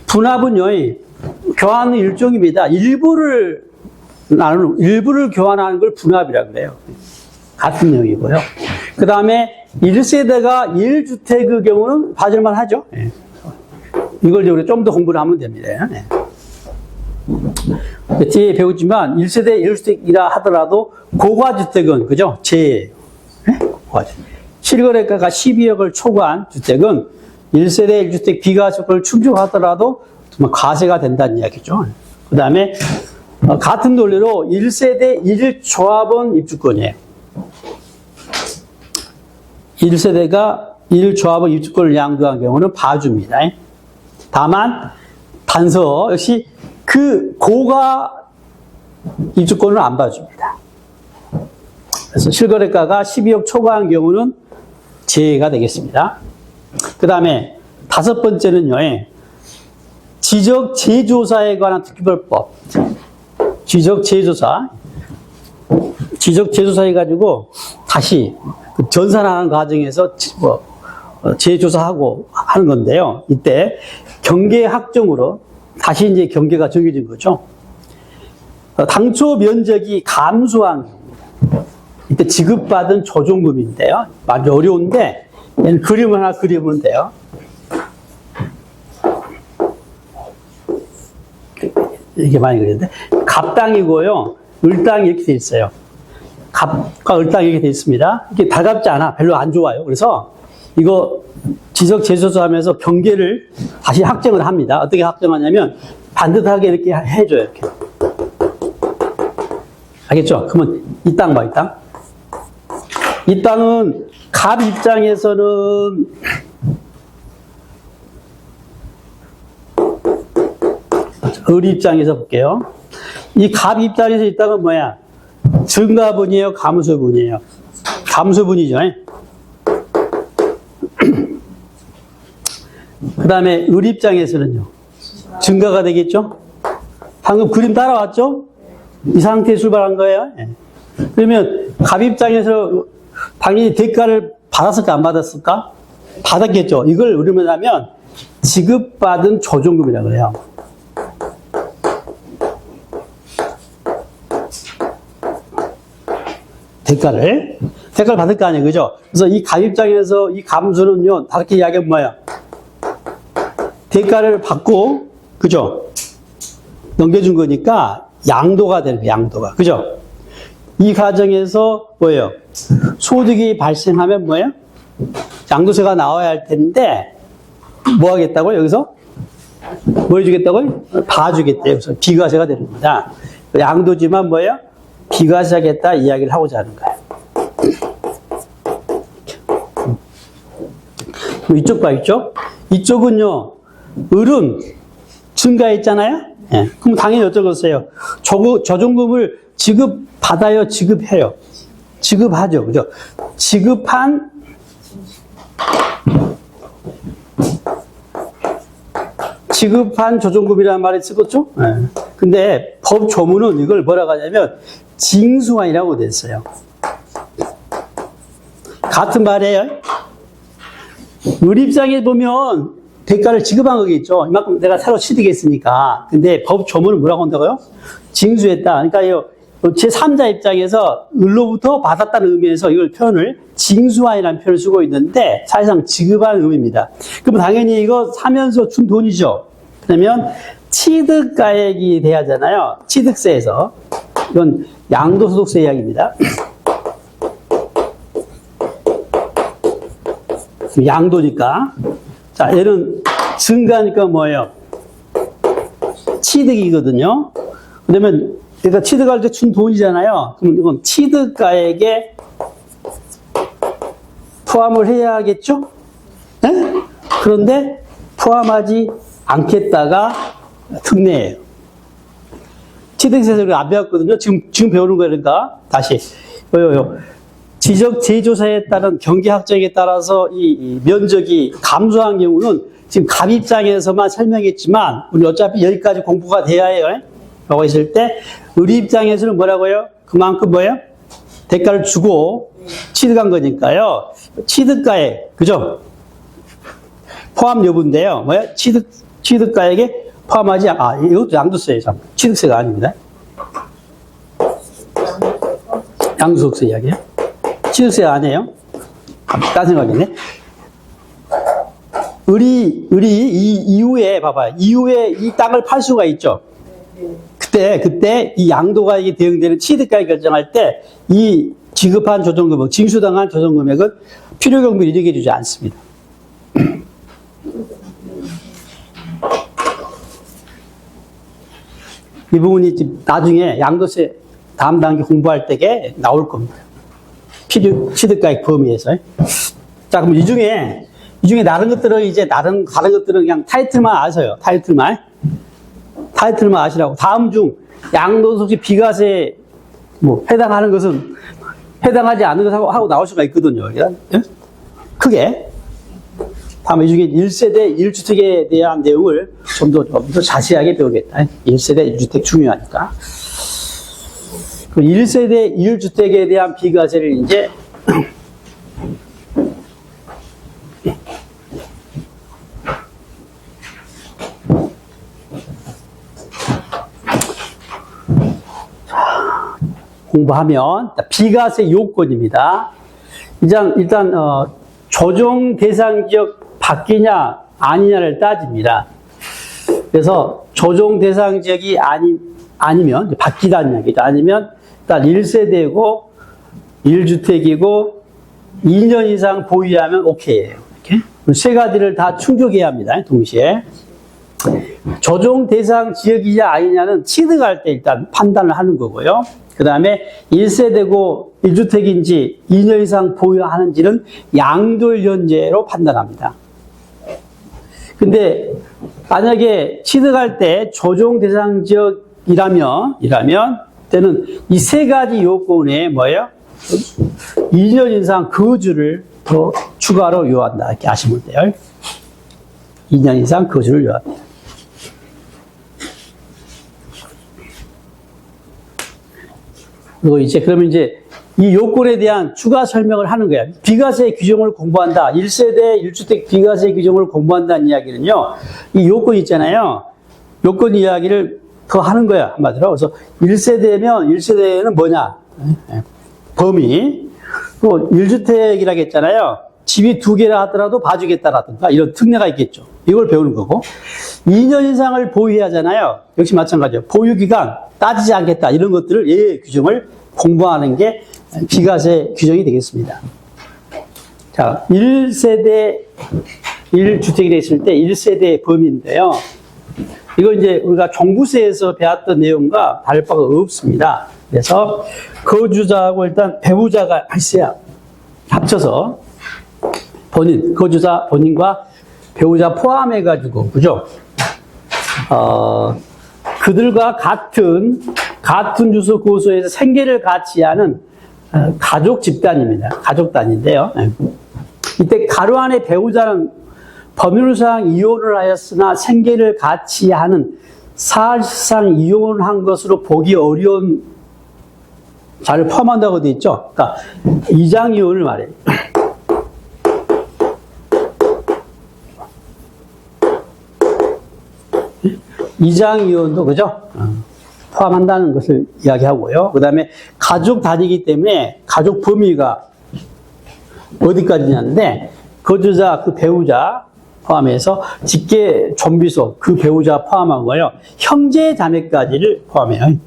분합은요, 교환은 일종입니다. 일부를 교환하는 걸 분합이라고 그래요. 같은 내용이고요. 그 다음에 1세대가 1주택의 경우는 봐줄만 하죠. 예. 이걸 우리 좀 더 공부를 하면 됩니다. 예. 뒤에 배우지만 1세대 1주택이라 하더라도 고가주택은, 그죠? 제예요. 예? 실거래가가 12억을 초과한 주택은 1세대 1주택 비과세를 충족하더라도 정말 과세가 된다는 이야기죠. 그 다음에 같은 논리로 1세대 1조합원 입주권이에요. 1세대가 1조합원 입주권을 양도한 경우는 봐줍니다. 다만 단서 역시 그 고가 입주권을 안 봐줍니다. 그래서 실거래가가 12억 초과한 경우는 제외가 되겠습니다. 그 다음에 5번째는요, 지적재조사에 관한 특별법. 지적재조사 해가지고 다시 전산하는 과정에서 재조사하고 하는 건데요. 이때 경계학정으로 다시 이제 경계가 정해진 거죠. 당초 면적이 감소한 경우. 이때 지급받은 조정금인데요. 아주 어려운데 얘는 그림 하나 그리면 돼요. 이게 많이 그리는데 갑땅이고요. 을땅이 이렇게 돼 있어요. 갑과 을땅이 이렇게 돼 있습니다. 이게 달갑지 않아. 별로 안 좋아요. 그래서 이거 지적 재조사하면서 경계를 다시 확정을 합니다. 어떻게 확정하냐면 반듯하게 이렇게 해줘요. 이렇게. 알겠죠? 그러면 이 땅 봐, 이 땅. 이 땅은 갑 입장에서는 을 입장에서 볼게요. 이 갑 입장에서 이 땅은 뭐야? 증가분이에요? 감소분이에요? 감소분이죠. 그 다음에 을 입장에서는요. 증가가 되겠죠? 방금 그림 따라왔죠? 이 상태에 출발한 거예요. 그러면 갑 입장에서 당연히 대가를 받았을까 안 받았을까? 받았겠죠. 이걸 우리면 하면 지급받은 조정금이라고 그래요. 대가를 받을 거 아니에요. 그죠? 그래서 이 갑 입장에서 이 감수는요, 다르게 이야기하면 뭐야? 대가를 받고, 그죠? 넘겨준 거니까 양도가 되는 거예요, 양도가. 그죠? 이 과정에서 뭐예요? 소득이 발생하면 뭐예요? 양도세가 나와야 할 텐데, 뭐 하겠다고요? 여기서? 뭐 해주겠다고요? 봐주겠대요. 그래서 비과세가 되는 겁니다. 양도지만 뭐예요? 비과세하겠다 이야기를 하고자 하는 거예요. 이쪽 봐, 이쪽. 이쪽은요, 을은 증가했잖아요? 예. 그럼 당연히 어쩌겠어요? 조정금을 지급받아요? 지급해요? 지급하죠. 그죠? 지급한 조정금이라는 말이 쓰겠죠? 예. 근데 법 조문은 이걸 뭐라고 하냐면 징수환이라고 됐어요. 같은 말이에요. 우리 입장에 보면 대가를 지급한 거겠죠. 이만큼 내가 새로 취득했으니까. 근데 법 조문은 뭐라고 한다고요? 징수했다. 그러니까 제3자 입장에서 을로부터 받았다는 의미에서 이걸 표현을 징수환이라는 표현을 쓰고 있는데 사실상 지급한 의미입니다. 그럼 당연히 이거 사면서 준 돈이죠. 그러면 취득가액이 돼야 하잖아요. 취득세에서. 이건 양도소득세 이야기입니다. 양도니까. 자, 얘는 증가니까 뭐예요? 취득이거든요. 그러면 그러니까 취득할 때 준 돈이잖아요. 그럼 이건 취득가액에 포함을 해야겠죠? 네? 그런데 포함하지 않겠다가 특례예요. 취득세에서 우리가 안 배웠거든요. 지금 배우는 거니까 다시. 지적 제조사에 따른 경계학적에 따라서 이 면적이 감소한 경우는 지금 갑 입장에서만 설명했지만 우리 어차피 여기까지 공부가 돼야 해요. 라고 했을 때 우리 입장에서는 뭐라고요? 그만큼 뭐예요? 대가를 주고 취득한 거니까요. 취득가액, 그죠? 포함 여부인데요. 뭐야? 취득가액에 포함하지 이것도 양도세예요. 참. 취득세가 아닙니다. 양도소득세 이야기예요. 취득세 아니에요? 딴 생각이네. 이 이후에 봐봐요. 이후에 이 땅을 팔 수가 있죠. 그때 이 양도가액이 대응되는 취득가액 결정할 때 이 지급한 조정금액, 징수당한 조정금액은 필요경비를 이르게 주지 않습니다. 이 부분이 나중에 양도세 다음 단계 공부할 때에 나올 겁니다. 취득가액 범위에서. 자, 그럼 이 중에 다른 것들은 다른 것들은 그냥 타이틀만 아세요. 타이틀만 아시라고. 다음 중 양도소득세 비과세 해당하는 것은 해당하지 않는 것하고 하고 나올 수가 있거든요. 크게. 다음에 이 중에 1세대 1주택에 대한 내용을 좀 더 자세하게 배우겠다. 1세대 1주택 중요하니까. 그 1세대 1주택에 대한 비과세를 이제 공부하면 비과세 요건입니다. 일단 조정 대상 지역 바뀌냐 아니냐를 따집니다. 그래서 조정 대상 지역이 아니면 바뀌다는 얘기죠. 아니면 일단 1세대고 1주택이고 2년 이상 보유하면 오케이예요. 이렇게 세 가지를 다 충족해야 합니다. 동시에 조정 대상 지역이냐 아니냐는 취득할 때 일단 판단을 하는 거고요. 그 다음에 1세대고 1주택인지 2년 이상 보유하는지는 양도일연제로 판단합니다. 근데 만약에 취득할 때 조정 대상 지역이라면 때는 이 세 가지 요건에 뭐예요? 2년 이상 거주를 더 추가로 요한다. 이렇게 아시면 돼요. 2년 이상 거주를 요합니다. 그리고 그러면 이 요건에 대한 추가 설명을 하는 거야. 비과세 규정을 공부한다. 1세대 1주택 비과세 규정을 공부한다는 이야기는요. 이 요건 있잖아요. 요건 이야기를 더 하는 거야. 한마디로. 그래서 1세대는 뭐냐? 범위. 또 1주택이라고 했잖아요. 집이 2개라 하더라도 봐주겠다라든가 이런 특례가 있겠죠. 이걸 배우는 거고. 2년 이상을 보유해야 하잖아요. 역시 마찬가지예요. 보유기간 따지지 않겠다. 이런 것들을 예 규정을 공부하는 게 비과세 규정이 되겠습니다. 자, 1세대 1주택이 됐을 때 1세대 범위인데요. 이거 우리가 종부세에서 배웠던 내용과 다를 바가 없습니다. 그래서 거주자하고 일단 배우자가 있어야 합쳐서 본인과 배우자 포함해가지고, 그죠? 그들과 같은 주소 고소에서 생계를 같이 하는 가족 집단입니다. 가족 단위인데요. 이때 가로 안에 배우자는 법률상 이혼을 하였으나 생계를 같이 하는 사실상 이혼한 것으로 보기 어려운 자를 포함한다고 되어 있죠. 그러니까 이장이온을 말해요. 이장이온도 그죠? 포함한다는 것을 이야기하고요. 그 다음에 가족 단위이기 때문에 가족 범위가 어디까지냐는데 거주자, 그 배우자 포함해서 직계 존비속, 그 배우자 포함하고요. 형제 자매까지를 포함해요.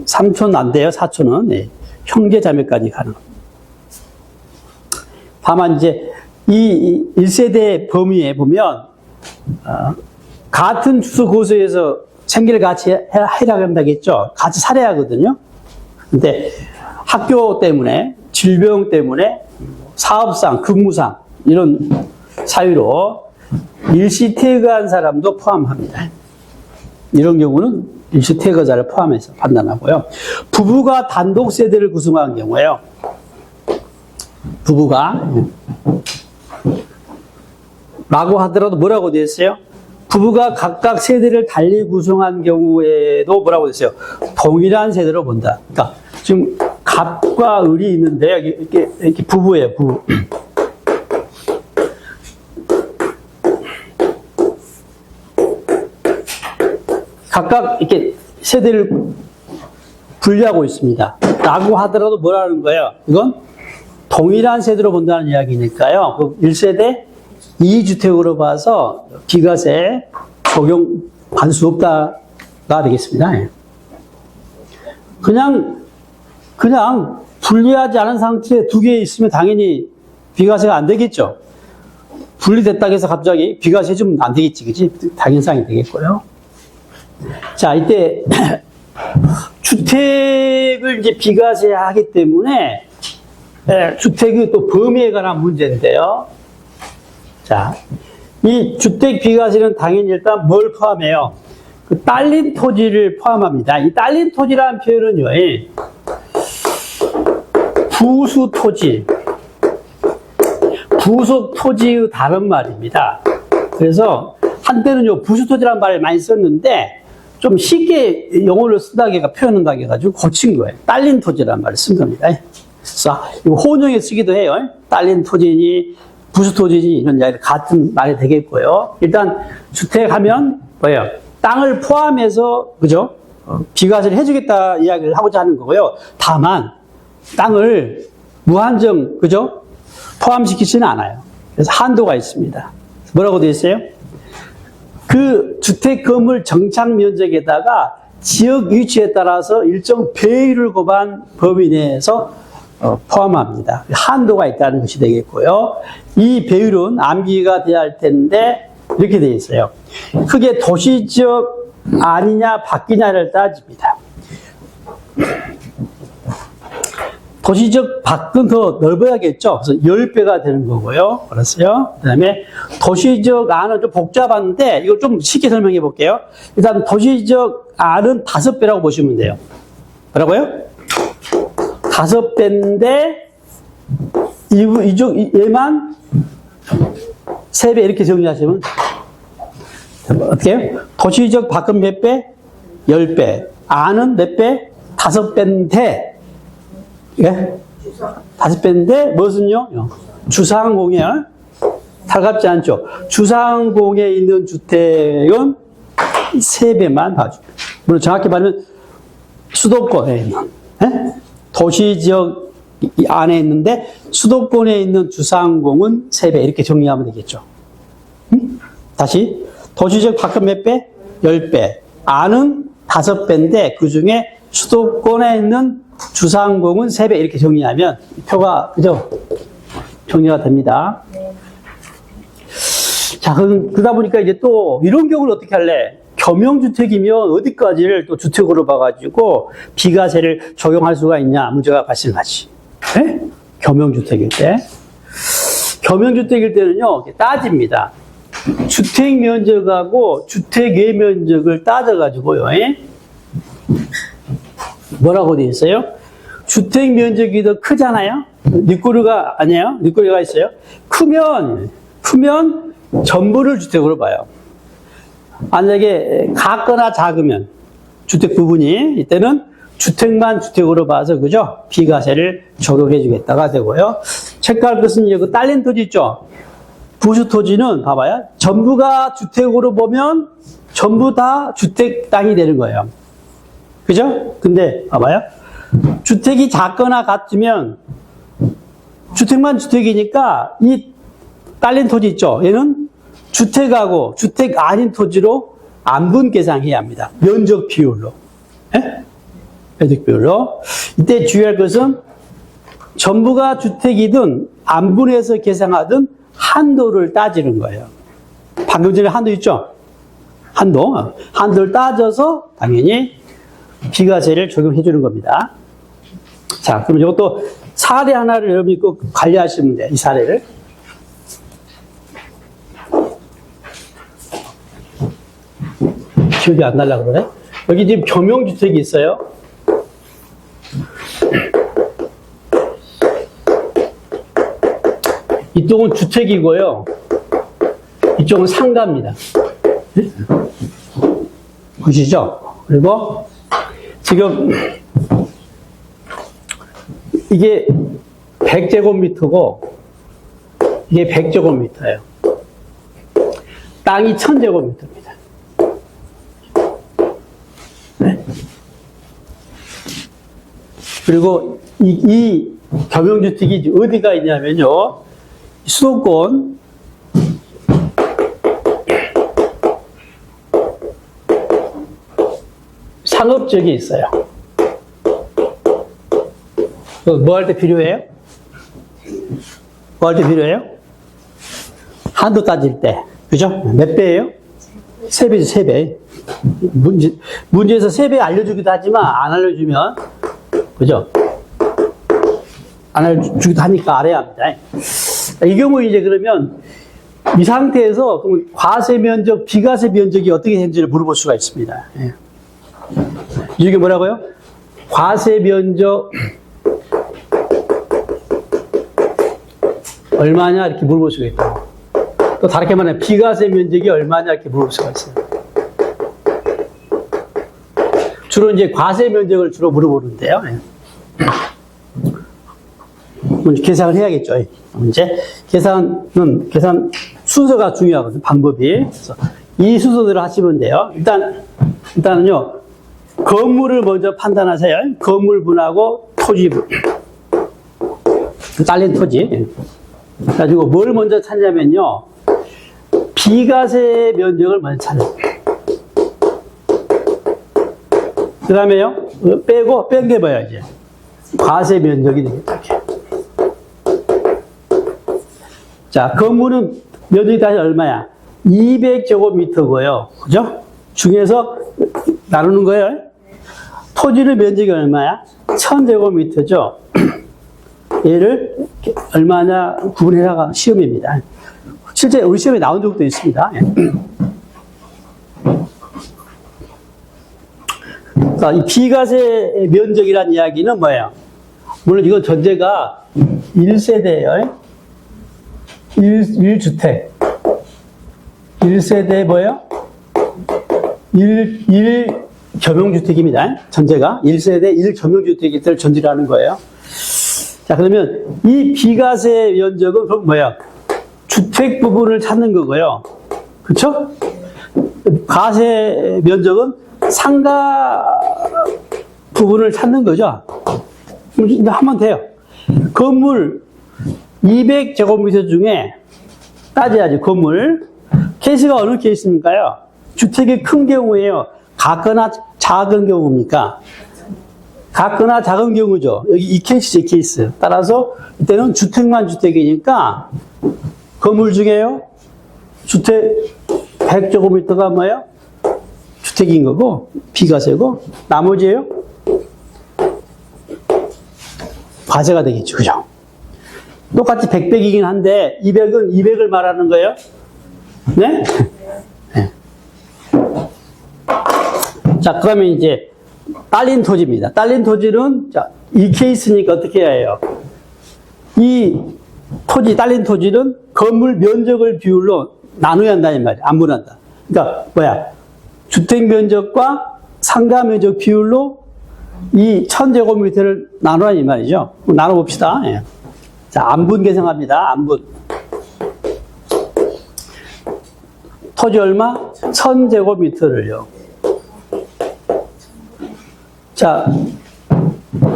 삼촌 안 돼요, 사촌은. 네. 형제 자매까지 가능. 다만 이제 이 1세대 범위에 보면 같은 주소 고소에서 생계를 같이 해라 한다겠죠. 같이 살아야 하거든요. 근데 학교 때문에, 질병 때문에, 사업상, 근무상 이런 사유로 일시 퇴거한 사람도 포함합니다. 이런 경우는 일시 퇴거자를 포함해서 판단하고요. 부부가 단독 세대를 구성한 경우에요. 부부가 라고 하더라도 뭐라고 되어 있어요? 부부가 각각 세대를 달리 구성한 경우에도 뭐라고 되어 있어요? 동일한 세대로 본다. 그러니까 지금 갑과 을이 있는데 이렇게 부부예요, 부부. 각각 이렇게 세대를 분리하고 있습니다. 라고 하더라도 뭐라는 거예요? 이건 동일한 세대로 본다는 이야기니까요. 그 1세대 2주택으로 봐서 비과세 적용받을 수 없다가 되겠습니다. 그냥 분리하지 않은 상태에 두 개 있으면 당연히 비과세가 안 되겠죠. 분리됐다고 해서 갑자기 비과세 좀 안 되겠지, 그지? 당연상이 되겠고요. 자, 이때 주택을 이제 비과세하기 때문에 주택의 또 범위에 관한 문제인데요. 자, 이 주택 비과세는 당연히 일단 뭘 포함해요? 그 딸린 토지를 포함합니다. 이 딸린 토지라는 표현은요, 부수 토지, 부속 토지의 다른 말입니다. 그래서 한때는요, 부수 토지라는 말을 많이 썼는데 좀 쉽게 영어를 쓴다기가 표현한다고 해가지고 고친 거예요. 딸린 토지라는 말을 쓴 겁니다. 그래서 이거 혼용에 쓰기도 해요. 딸린 토지니 부수 토지니 이런 이야기 같은 말이 되겠고요. 일단 주택하면 뭐예요? 땅을 포함해서 그죠? 비과세를 해주겠다 이야기를 하고자 하는 거고요. 다만 땅을 무한정 그죠? 포함시키지는 않아요. 그래서 한도가 있습니다. 뭐라고 되어 있어요? 그 주택 건물 정착 면적에다가 지역 위치에 따라서 일정 배율을 곱한 범위 내에서 포함합니다. 한도가 있다는 것이 되겠고요. 이 배율은 암기가 돼야 할 텐데 이렇게 되어 있어요. 크게 도시지역 아니냐 바뀌냐를 따집니다. 도시적 밖은 더 넓어야겠죠. 그래서 10배가 되는 거고요. 알았어요? 그 다음에 도시적 안은 좀 복잡한데 이걸 좀 쉽게 설명해 볼게요. 일단 도시적 안은 5배라고 보시면 돼요. 뭐라고요? 5배인데 얘만 3배 이렇게 정리하시면 어떻게 해요? 도시적 밖은 몇 배? 10배. 안은 몇 배? 5배인데 예? 5배인데 무엇은요? 주상공이야. 달갑지 않죠? 주상공에 있는 주택은 3배만 봐줍니다. 물론 정확히 말하면 수도권에 있는 도시지역 안에 있는데 수도권에 있는 주상공은 3배 이렇게 정리하면 되겠죠. 다시 도시지역 밖은 몇 배? 10배. 안은 5배인데 그 중에 수도권에 있는 주상공은 3배 이렇게 정리하면 표가 그죠? 정리가 됩니다. 자, 그러다 보니까 이제 또 이런 경우는 어떻게 할래? 겸용주택이면 어디까지를 또 주택으로 봐가지고 비과세를 적용할 수가 있냐 문제가 발생하지. 네? 겸용주택일 때. 겸용주택일 때는요, 따집니다. 주택 면적하고 주택 외 면적을 따져가지고요. 뭐라고 되어 있어요? 주택 면적이 더 크잖아요? 니꼬르가 아니에요? 니꼬르가 있어요? 크면 전부를 주택으로 봐요. 만약에 같거나 작으면 주택 부분이 이때는 주택만 주택으로 봐서 그죠? 비과세를 적용해 주겠다가 되고요. 체크할 것은 이제 그 딸린 토지 있죠? 부수 토지는 봐봐요. 전부가 주택으로 보면 전부 다 주택 땅이 되는 거예요. 그죠? 근데 봐봐요. 주택이 작거나 같으면 주택만 주택이니까 이 딸린 토지 있죠? 얘는 주택하고 주택 아닌 토지로 안분 계산해야 합니다. 면적 비율로. 예? 면적 비율로. 이때 주의할 것은 전부가 주택이든 안분해서 계산하든 한도를 따지는 거예요. 방금 전에 한도 있죠? 한도를 따져서 당연히 비과세를 적용해 주는 겁니다. 자, 그럼 이것도 사례 하나를 여러분이 꼭 관리하시면 돼요. 이 사례를. 기억이 안 날라 그러네? 여기 지금 겸용주택이 있어요. 이쪽은 주택이고요. 이쪽은 상가입니다. 보시죠? 그리고 지금 이게 100제곱미터고 이게 100제곱미터예요. 땅이 1000제곱미터입니다. 네. 그리고 이 겸용주택이 어디가 있냐면요. 수도권 상업지역에 있어요. 뭐 할 때 필요해요? 뭐 할 때 필요해요? 한도 따질 때. 그죠? 몇 배예요? 3배죠, 3배. 문제에서 3배 알려주기도 하지만 안 알려주면, 그죠? 안 알려주기도 하니까 알아야 합니다. 이 경우 이제 그러면 이 상태에서 과세 면적, 비과세 면적이 어떻게 되는지를 물어볼 수가 있습니다. 예. 이게 뭐라고요? 과세 면적 얼마냐 이렇게 물어볼 수가 있다. 또 다르게 말하면 비과세 면적이 얼마냐 이렇게 물어볼 수가 있어요. 주로 이제 과세 면적을 주로 물어보는데요. 먼저 계산을 해야겠죠. 이제 계산 순서가 중요하거든요. 방법이. 그래서 이 순서대로 하시면 돼요. 일단은요. 건물을 먼저 판단하세요. 건물분하고 토지분. 딸린 토지. 가지고 뭘 먼저 찾냐면요. 비과세 면적을 먼저 찾아요. 그 다음에요. 빼고 뺑겨봐야지. 과세 면적이 되겠다. 이렇게. 자, 건물은 면적이 다시 얼마야? 200제곱미터고요. 그죠? 중에서 나누는 거예요. 토지의 면적이 얼마야? 1000제곱미터죠. 얘를 얼마냐 구분해라가 시험입니다. 실제 우리 시험에 나온 적도 있습니다. 자, 이 비과세 면적이란 이야기는 뭐예요? 물론 이건 전제가 1세대예요. 1주택. 1세대 뭐예요? 1 겸용주택입니다. 전제가 1세대 1겸용주택이 될 전제라는 거예요. 자, 그러면 이 비과세 면적은 그럼 뭐야? 주택 부분을 찾는 거고요. 그쵸? 과세 면적은 상가 부분을 찾는 거죠. 이제 하면 돼요. 건물 200제곱미터 중에 따져야지, 건물. 케이스가 어느 케이스입니까요? 주택이 큰 경우에요. 같거나 작은 경우입니까? 같거나 작은 경우죠. 여기 이 케이스죠, 이 케이스. 따라서 이때는 주택만 주택이니까 건물 중에요. 주택 100제곱미터가 뭐예요? 주택인 거고, 비과세고, 나머지예요? 과세가 되겠죠. 그죠? 똑같이 100이긴 한데, 200은 200을 말하는 거예요? 네? 네. 자, 그러면 이제, 딸린 토지입니다. 딸린 토지는, 자, 이 케이스니까 어떻게 해야 해요? 이 토지, 딸린 토지는 건물 면적을 비율로 나눠야 한다는 말이에요. 안 분한다. 그러니까 뭐야? 주택 면적과 상가 면적 비율로 이 1000제곱미터를 나누라 이 말이죠. 나눠봅시다. 예. 자, 안분 계산합니다. 안분. 토지 얼마? 1000제곱미터를요. 자,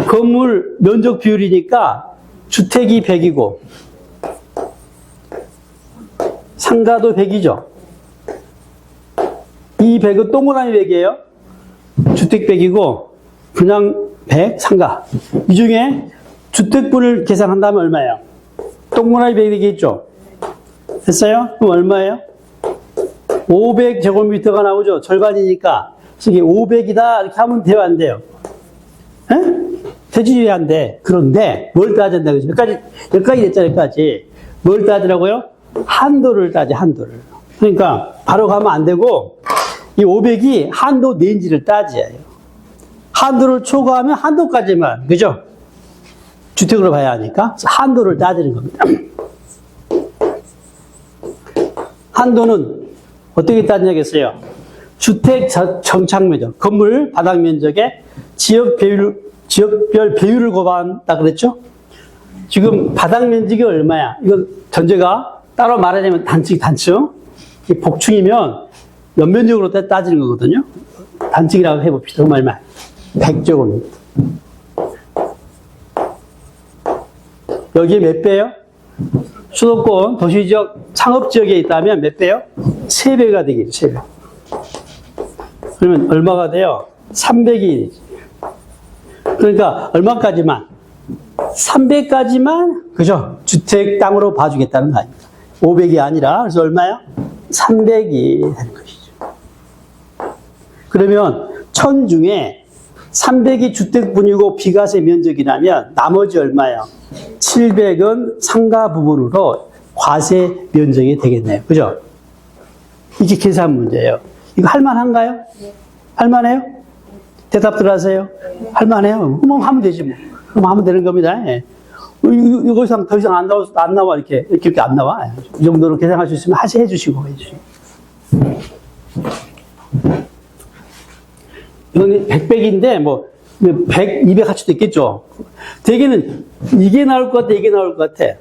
건물 면적 비율이니까 주택이 100이고 상가도 100이죠. 이 100은 동그라미 100이에요. 주택 100이고 그냥 100 상가. 이 중에 주택분을 계산한다면 얼마예요? 동그라미 100이 되겠죠. 됐어요? 그럼 얼마예요? 500제곱미터가 나오죠. 절반이니까. 이게 500이다 이렇게 하면 돼요, 안 돼요? 에? 되지 왜 안 돼? 그런데 뭘 따진다 그죠? 여기까지 됐잖아요, 여기까지. 뭘 따지라고요? 한도를 따지, 한도를. 그러니까 바로 가면 안 되고 이 500이 한도 내인지를 따져야 해요. 한도를 초과하면 한도까지만, 그죠? 주택으로 봐야 하니까 한도를 따지는 겁니다. 한도는 어떻게 따지냐겠어요? 주택 정착 면적, 건물 바닥 면적의 지역별 배율을 곱한다 그랬죠? 지금 바닥 면적이 얼마야? 이건 전제가 따로 말하자면 단층. 복층이면 연면적으로 따지는 거거든요. 단층이라고 해봅시다. 그럼 얼마? 100제곱미터. 여기에 몇 배요? 수도권, 도시지역, 상업지역에 있다면 몇 배요? 3배가 되겠죠, 3배. 그러면 얼마가 돼요? 300이. 그러니까 얼마까지만? 300까지만, 그죠? 주택 땅으로 봐주겠다는 거 아닙니까? 500이 아니라, 그래서 얼마야? 300이 되는 것이죠. 그러면 1000 중에 300이 주택분이고 비과세 면적이라면 나머지 얼마예요? 700은 상가 부분으로 과세 면적이 되겠네요. 그죠? 이게 계산 문제예요. 이거 할만한가요? 할만해요? 대답들 하세요. 할만해요? 그럼 하면 되지 뭐. 그럼 하면 되는 겁니다. 예. 이거 이상 더 이상 안 나와 이렇게 안 나와. 이 정도로 계산할 수 있으면 해주시고. 이건 100백인데 뭐 100, 200 할 수도 있겠죠. 대개는 이게 나올 것 같아, 이게 나올 것 같아.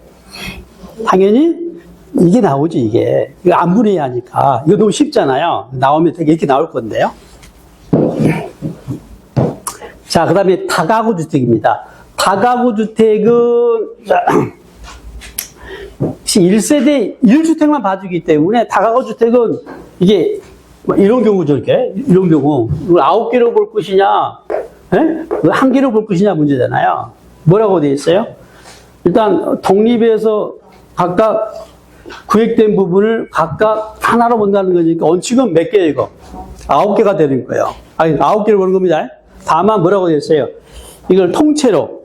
당연히 이게 나오지 이게. 이거 안 분해야 하니까. 이거 너무 쉽잖아요. 나오면 되게 이렇게 나올 건데요. 자, 그 다음에 다가구 주택입니다. 다가구 주택은 1세대 1주택만 봐주기 때문에 다가구 주택은 이게 이런 경우죠, 이렇게. 이런 경우. 9개로 볼 것이냐, 예? 1개로 볼 것이냐 문제잖아요. 뭐라고 되어 있어요? 일단 독립해서 각각 구획된 부분을 각각 하나로 본다는 거니까 원칙은 몇 개예요, 이거? 9개가 되는 거예요. 아니, 9개를 보는 겁니다. 다만 뭐라고 되어 있어요? 이걸 통째로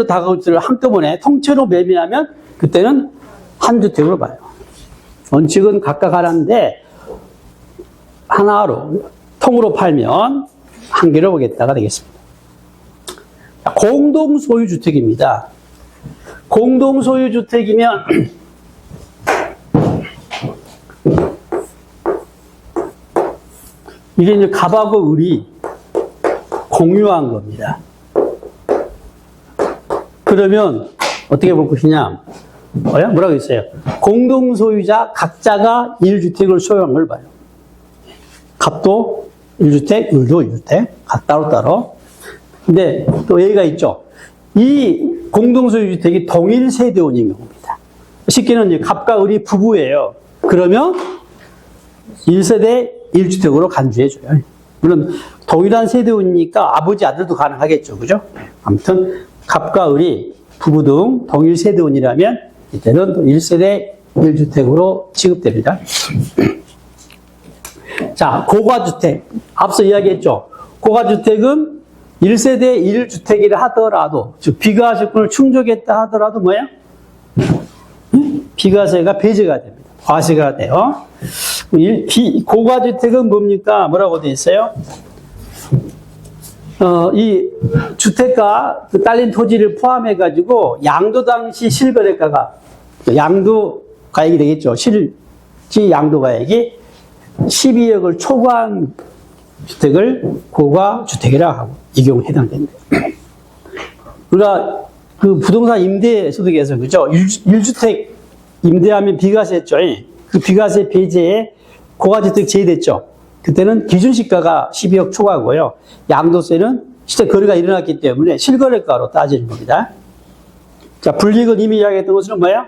다가구 주택을 한꺼번에 통째로 매매하면 그때는 한 주택으로 봐요. 원칙은 각각 하나인데 하나로 통으로 팔면 1개로 보겠다가 되겠습니다. 공동소유주택입니다. 공동소유주택이면 이게 이제 갑하고 을이 공유한 겁니다. 그러면 어떻게 볼 것이냐? 뭐라고 했어요? 공동소유자 각자가 1주택을 소유한 걸 봐요. 갑도 1주택, 을도 1주택, 각 따로따로. 근데 또 예의가 있죠. 이 공동소유주택이 동일 세대원인 경우입니다. 쉽게는 이제 갑과 을이 부부예요. 그러면 1세대 1주택으로 간주해줘요. 물론 동일한 세대원이니까 아버지 아들도 가능하겠죠. 그죠? 아무튼 갑과 을이 부부 등 동일 세대원이라면 이때는 또 1세대 1주택으로 취급됩니다. 자, 고가주택. 앞서 이야기했죠. 고가주택은 1세대 1주택이라 하더라도, 즉, 비과세권을 충족했다 하더라도 뭐예요? 비과세가 배제가 됩니다. 과세가 돼요. 고가주택은 뭡니까? 뭐라고 되어 있어요? 이 주택과 그 딸린 토지를 포함해가지고 양도 당시 실거래가가, 양도 가액이 되겠죠. 즉 양도가액이 12억을 초과한 주택을 고가주택이라고 하고 이 경우에 해당됩니다. 우리가 그 부동산 임대소득에서 그죠? 1주택 임대하면 비과세 했죠. 그 비과세 배제에 고가주택 제외됐죠. 그때는 기준시가가 12억 초과고요. 양도세는 실제 거래가 일어났기 때문에 실거래가로 따지는 겁니다. 자, 불이익은 이미 이야기했던 것은 뭐야?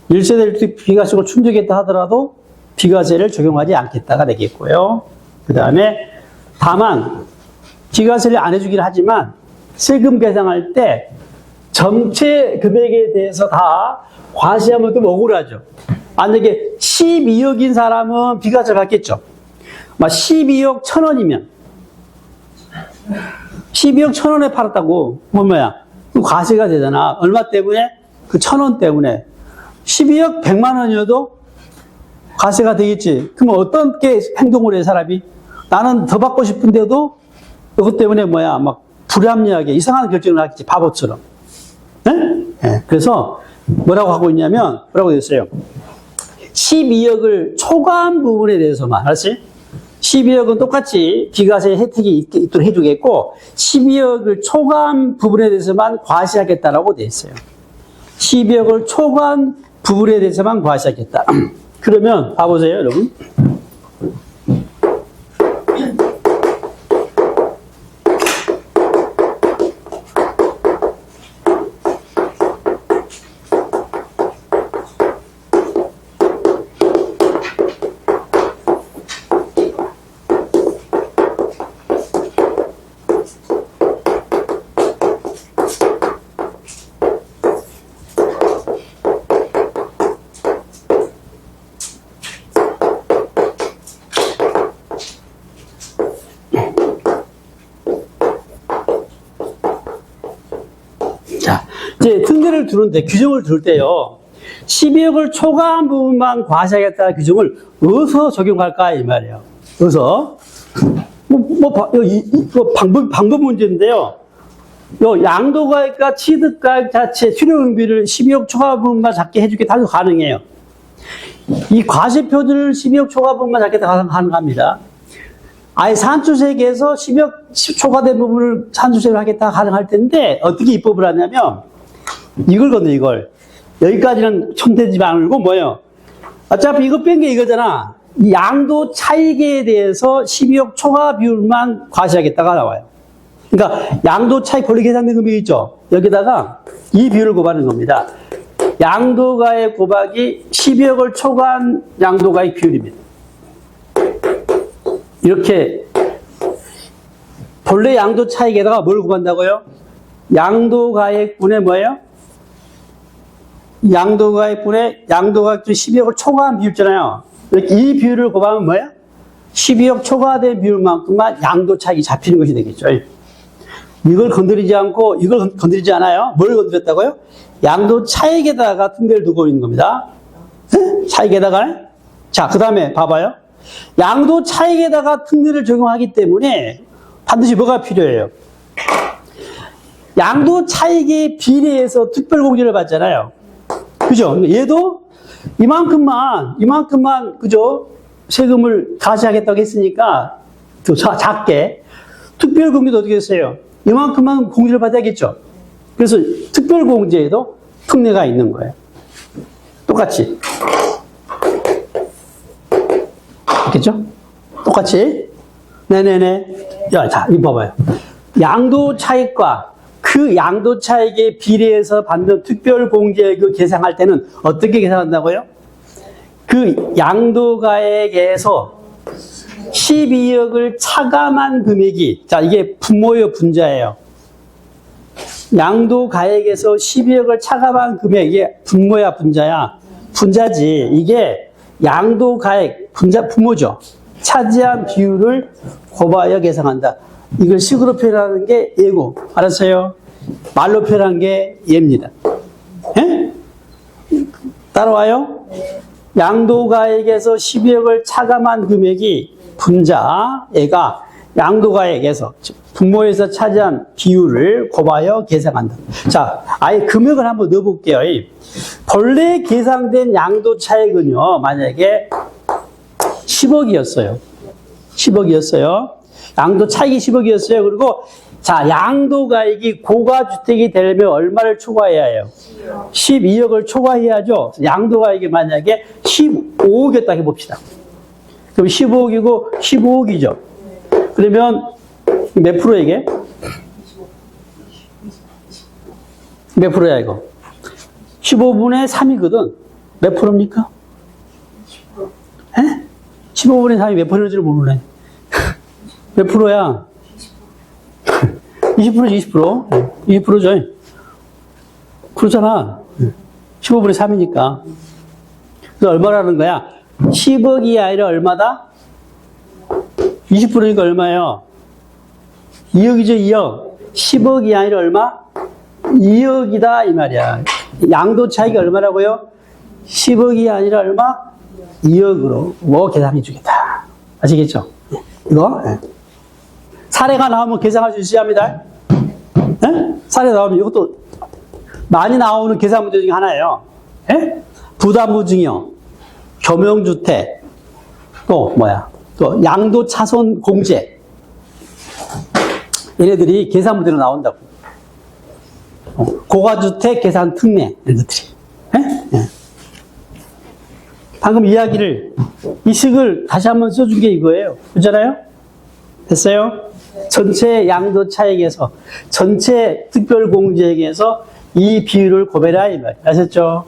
1세대 1주택 비과세를 충족했다 하더라도 비과세를 적용하지 않겠다가 되겠고요. 그 다음에 다만 비과세를 안 해주긴 하지만 세금 계상할 때 전체 금액에 대해서 다 과세하면 좀 억울하죠. 만약에 12억인 사람은 비과세를 받겠죠. 12억 1,000원이면 12억 1,000원에 팔았다고 뭐야? 그 과세가 되잖아. 얼마 때문에? 그 1,000원 때문에. 12억 100만 원이어도 과세가 되겠지. 그러면 어떻게 행동을 해, 사람이? 나는 더 받고 싶은데도 그것 때문에 뭐야? 막 불합리하게 이상한 결정을 하겠지. 바보처럼. 네? 네. 그래서 뭐라고 하고 있냐면, 뭐라고 됐어요? 12억을 초과한 부분에 대해서만, 알았지? 12억은 똑같이 비과세 혜택이 있도록 해주겠고, 12억을 초과한 부분에 대해서만 과세하겠다라고 돼 있어요. 12억을 초과한 부분에 대해서만 과세하겠다. 그러면 봐보세요, 여러분. 자, 이제 특례를 두는데, 규정을 둘 때요, 12억을 초과한 부분만 과세하겠다는 규정을 어디서 적용할까, 이 말이에요. 어디서? 방법 문제인데요. 양도가액과 취득가액 자체 수료응비를 12억 초과 부분만 작게 해주겠다 해도 가능해요. 이 과세표들을 12억 초과 부분만 작게 가능합니다. 아예 산출세계에서 10억 초과된 부분을 산출세를 하겠다 가능할 텐데 어떻게 입법을 하냐면 이걸 이걸 여기까지는 손대지 말고 뭐예요? 어차피 이거 뺀 게 이거잖아. 이 양도 차익에 대해서 12억 초과 비율만 과세하겠다가 나와요. 그러니까 양도 차익 권리 계산된 금액이 있죠. 여기다가 이 비율을 곱하는 겁니다. 양도가액 곱하기 12억을 초과한 양도가액 비율입니다. 이렇게 본래 양도 차익에다가 뭘 곱한다고요? 양도가액분의 뭐예요? 양도가액분의 양도가액 12억을 초과한 비율잖아요. 이렇게 이 비율을 곱하면 뭐예요? 12억 초과된 비율만큼만 양도 차익이 잡히는 것이 되겠죠. 이걸 건드리지 않고 이걸 건드리지 않아요. 뭘 건드렸다고요? 양도 차익에다가 특례를 두고 있는 겁니다. 네? 차익에다가. 자, 그 다음에 봐봐요. 양도 차익에다가 특례를 적용하기 때문에 반드시 뭐가 필요해요? 양도 차익에 비례해서 특별공제를 받잖아요. 그죠? 얘도 이만큼만, 그죠? 세금을 과세하겠다고 했으니까, 작게. 특별공제도 어떻게 했어요? 이만큼만 공제를 받아야겠죠? 그래서 특별공제에도 특례가 있는 거예요. 똑같이. 있겠죠? 똑같이. 네네네. 야, 자, 이거 봐봐요. 양도 차익과 그 양도 차익에 비례해서 받는 특별공제액을 계산할 때는 어떻게 계산한다고요? 그 양도가액에서 12억을 차감한 금액이, 자, 이게 분모요, 분자예요. 양도가액에서 12억을 차감한 금액이 분모야, 분자야? 분자지. 이게 양도가액, 분모죠. 차지한 비율을 곱하여 계산한다. 이걸 식으로 표현하는 게 얘고, 알았어요? 말로 표현한 게 얘입니다. 예? 따라와요? 양도가액에서 12억을 차감한 금액이 분자, 얘가 양도가액에서, 분모에서 차지한 비율을 곱하여 계산한다. 자, 아예 금액을 한번 넣어볼게요. 본래 계산된 양도 차익은요, 만약에 10억이었어요. 10억이었어요. 양도 차익이 10억이었어요. 그리고 자, 양도가액이 고가주택이 되려면 얼마를 초과해야 해요? 12억을 초과해야죠. 양도가액이 만약에 15억이었다 해봅시다. 그럼 15억이고 15억이죠. 그러면 몇 프로에게? 몇 프로야 이거? 15분의 3이거든. 몇 프로입니까? 15분의 3이 몇 프로인지를 모르네. 몇 프로야? 20%지, 20%. 20%죠. 그렇잖아. 15분의 3이니까. 그래서 얼마라는 거야? 10억이 아니라 얼마다? 20%니까 얼마예요? 2억이죠, 2억. 10억이 아니라 얼마? 2억이다, 이 말이야. 양도 차익이 얼마라고요? 10억이 아니라 얼마? 2억으로 뭐 계산해 주겠다. 아시겠죠? 이거? 사례가 나오면 계산할 수 있어야 합니다. 사례 나오면 이것도 많이 나오는 계산 문제 중에 하나예요. 부담부증이요. 겸용주택. 또 뭐야? 또 양도 차손 공제. 얘네들이 계산 문제로 나온다고. 고가주택 계산 특례. 얘네들이. 방금 이야기를, 이 식을 다시 한번 써준 게 이거예요. 그렇잖아요? 됐어요? 전체 양도 차익에서, 전체 특별공제액에서 이 비율을 곱해라, 이 말. 아셨죠?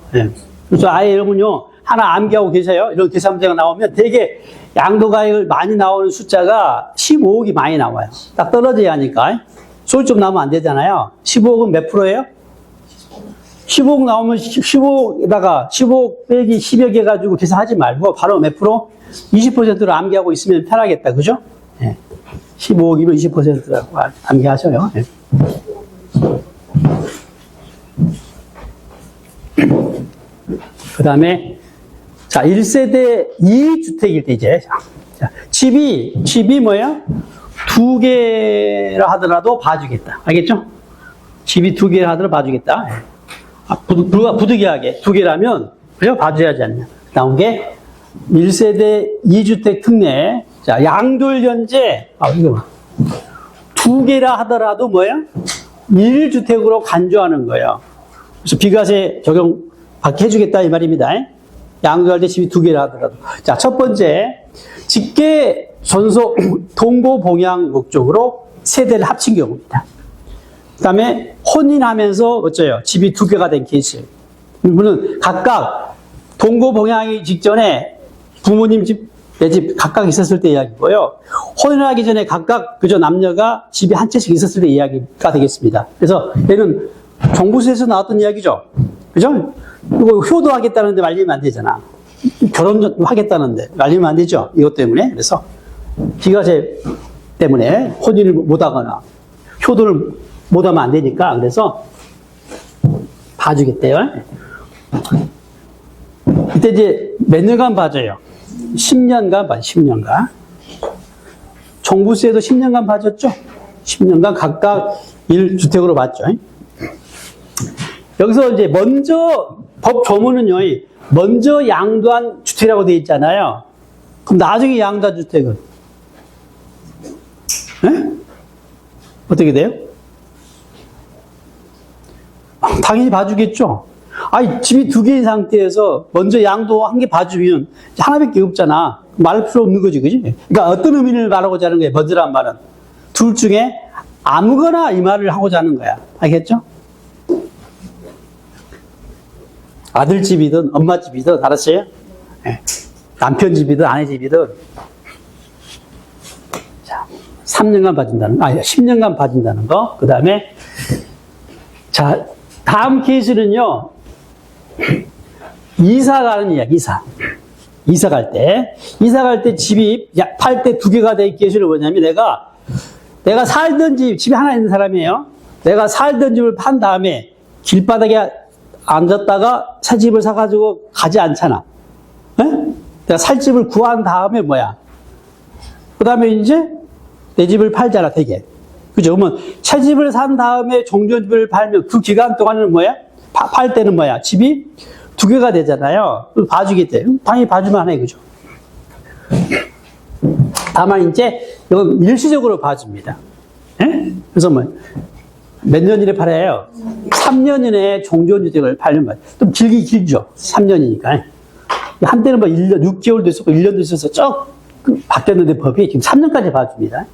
그래서 아예 여러분요, 하나 암기하고 계세요. 이런 계산 문제가 나오면 되게 양도가액을 많이 나오는 숫자가 15억이 많이 나와요. 딱 떨어져야 하니까. 소리 좀 나오면 안 되잖아요. 15억은 몇 프로예요? 15억 나오면 15에다가 15억 빼기 10여 개 가지고 계산하지 말고 바로 몇 프로? 20%로 암기하고 있으면 편하겠다. 그죠? 15억이면 20%라고 암기하셔요. 그 다음에, 자, 1세대 2주택일 때 이제, 자, 집이 뭐야? 2개라 하더라도 봐주겠다. 알겠죠? 집이 2개라 하더라도 봐주겠다. 부득이하게 2개라면, 그래요? 봐줘야지 않냐. 나온 게, 1세대 2주택 특례. 자, 양돌연재. 이거 봐. 2개라 하더라도 뭐야? 1주택으로 간주하는 거예요. 그래서 비과세 적용 받게 해주겠다, 이 말입니다. 양도할 때 집이 2개라 하더라도. 자, 첫 번째. 직계 전속 동거 봉양 목적으로 세대를 합친 경우입니다. 그 다음에 혼인하면서 어쩌요? 집이 2개가 된 케이스. 이분은 각각 동거 봉양하기 직전에 부모님 집, 내 집 각각 있었을 때 이야기고요. 혼인하기 전에 각각 그저 남녀가 집이 한 채씩 있었을 때 이야기가 되겠습니다. 그래서 얘는 정부세에서 나왔던 이야기죠. 그죠? 이거 효도하겠다는데 말리면 안 되잖아. 결혼하겠다는데 말리면 안 되죠. 이것 때문에. 그래서 비과세 때문에 혼인을 못하거나 효도를 못하면 안 되니까 그래서 봐주겠대요. 이때 이제 몇 년간 봐줘요? 10년간 봐요. 10년간. 종부세도 10년간 봐줬죠? 10년간 각각 1주택으로 봤죠. 여기서 이제 먼저 법 조문은요, 먼저 양도한 주택이라고 되어 있잖아요. 그럼 나중에 양도한 주택은? 어떻게 돼요? 당연히 봐주겠죠? 아니, 집이 2개인 상태에서 먼저 양도한 게 봐주면 하나밖에 없잖아. 말할 필요 없는 거지, 그지? 그러니까 어떤 의미를 말하고자 하는 거예요, 먼저란 말은? 둘 중에 아무거나 이 말을 하고자 하는 거야. 알겠죠? 아들 집이든 엄마 집이든 알았어요? 남편 집이든 아내 집이든 자, 3년간 봐준다는 거, 10년간 봐준다는 거. 그 다음에 자, 다음 케이스는요, 이사 가는 이야기, 이사 갈 때 집이 팔 때 2개가 될 케이스는 뭐냐면 내가 살던 집이 하나 있는 사람이에요. 내가 살던 집을 판 다음에 길바닥에 앉았다가 새 집을 사가지고 가지 않잖아. 내가 살 집을 구한 다음에 뭐야? 그 다음에 이제 내 집을 팔잖아, 되게. 그죠? 그러면 새 집을 산 다음에 종전집을 팔면 그 기간 동안은 뭐야? 팔 때는 뭐야? 집이 두 개가 되잖아요. 봐주기 때문에. 당연히 봐주면 해, 그죠? 다만 이제 이건 일시적으로 봐줍니다. 예? 그래서 뭐 몇 년 이내 팔아요? 3년 이내에 종전주택을 팔면 말이에요. 좀 길죠? 3년이니까. 한때는 뭐 1년, 6개월도 있었고 1년도 있어서 쭉 바뀌었는데 법이 지금 3년까지 봐줍니다.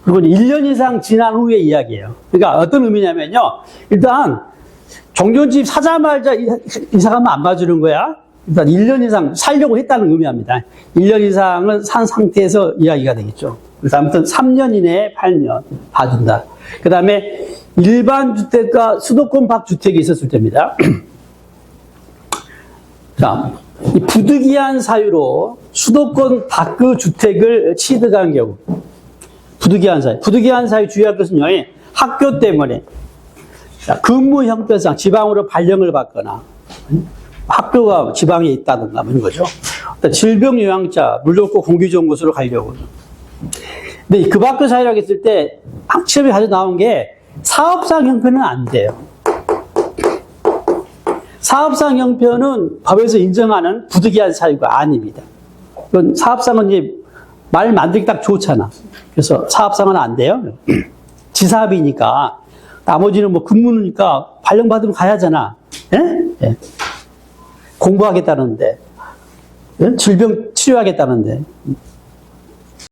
그리고 1년 이상 지난 후의 이야기예요. 그러니까 어떤 의미냐면요. 일단 종전집 사자마자 이사 가면 안 봐주는 거야. 일단 1년 이상 살려고 했다는 의미합니다. 1년 이상은 산 상태에서 이야기가 되겠죠. 그래서 아무튼 3년 이내에 팔면 봐준다. 그 다음에 일반 주택과 수도권 밖주택이 있었을 때입니다. 자, 이 부득이한 사유로 수도권 밖의 주택을 취득한 경우, 부득이한 사유 주의할 것은요, 학교 때문에, 자, 근무 형편상 지방으로 발령을 받거나, 학교가 지방에 있다든가, 뭐 이런 거죠. 질병 요양자, 물 좋고 공기 좋은 곳으로 가려고. 근데 그 밖의 사유라고 했을 때, 학시험에 자주 나온 게, 사업상 형편은 안 돼요. 사업상 형편은 법에서 인정하는 부득이한 사유가 아닙니다. 그건 사업상은 이제 말 만들기 딱 좋잖아. 그래서 사업상은 안 돼요. 지사업이니까. 나머지는 뭐 근무니까 발령받으면 가야 하잖아. 예? 예. 공부하겠다는데. 예? 질병 치료하겠다는데.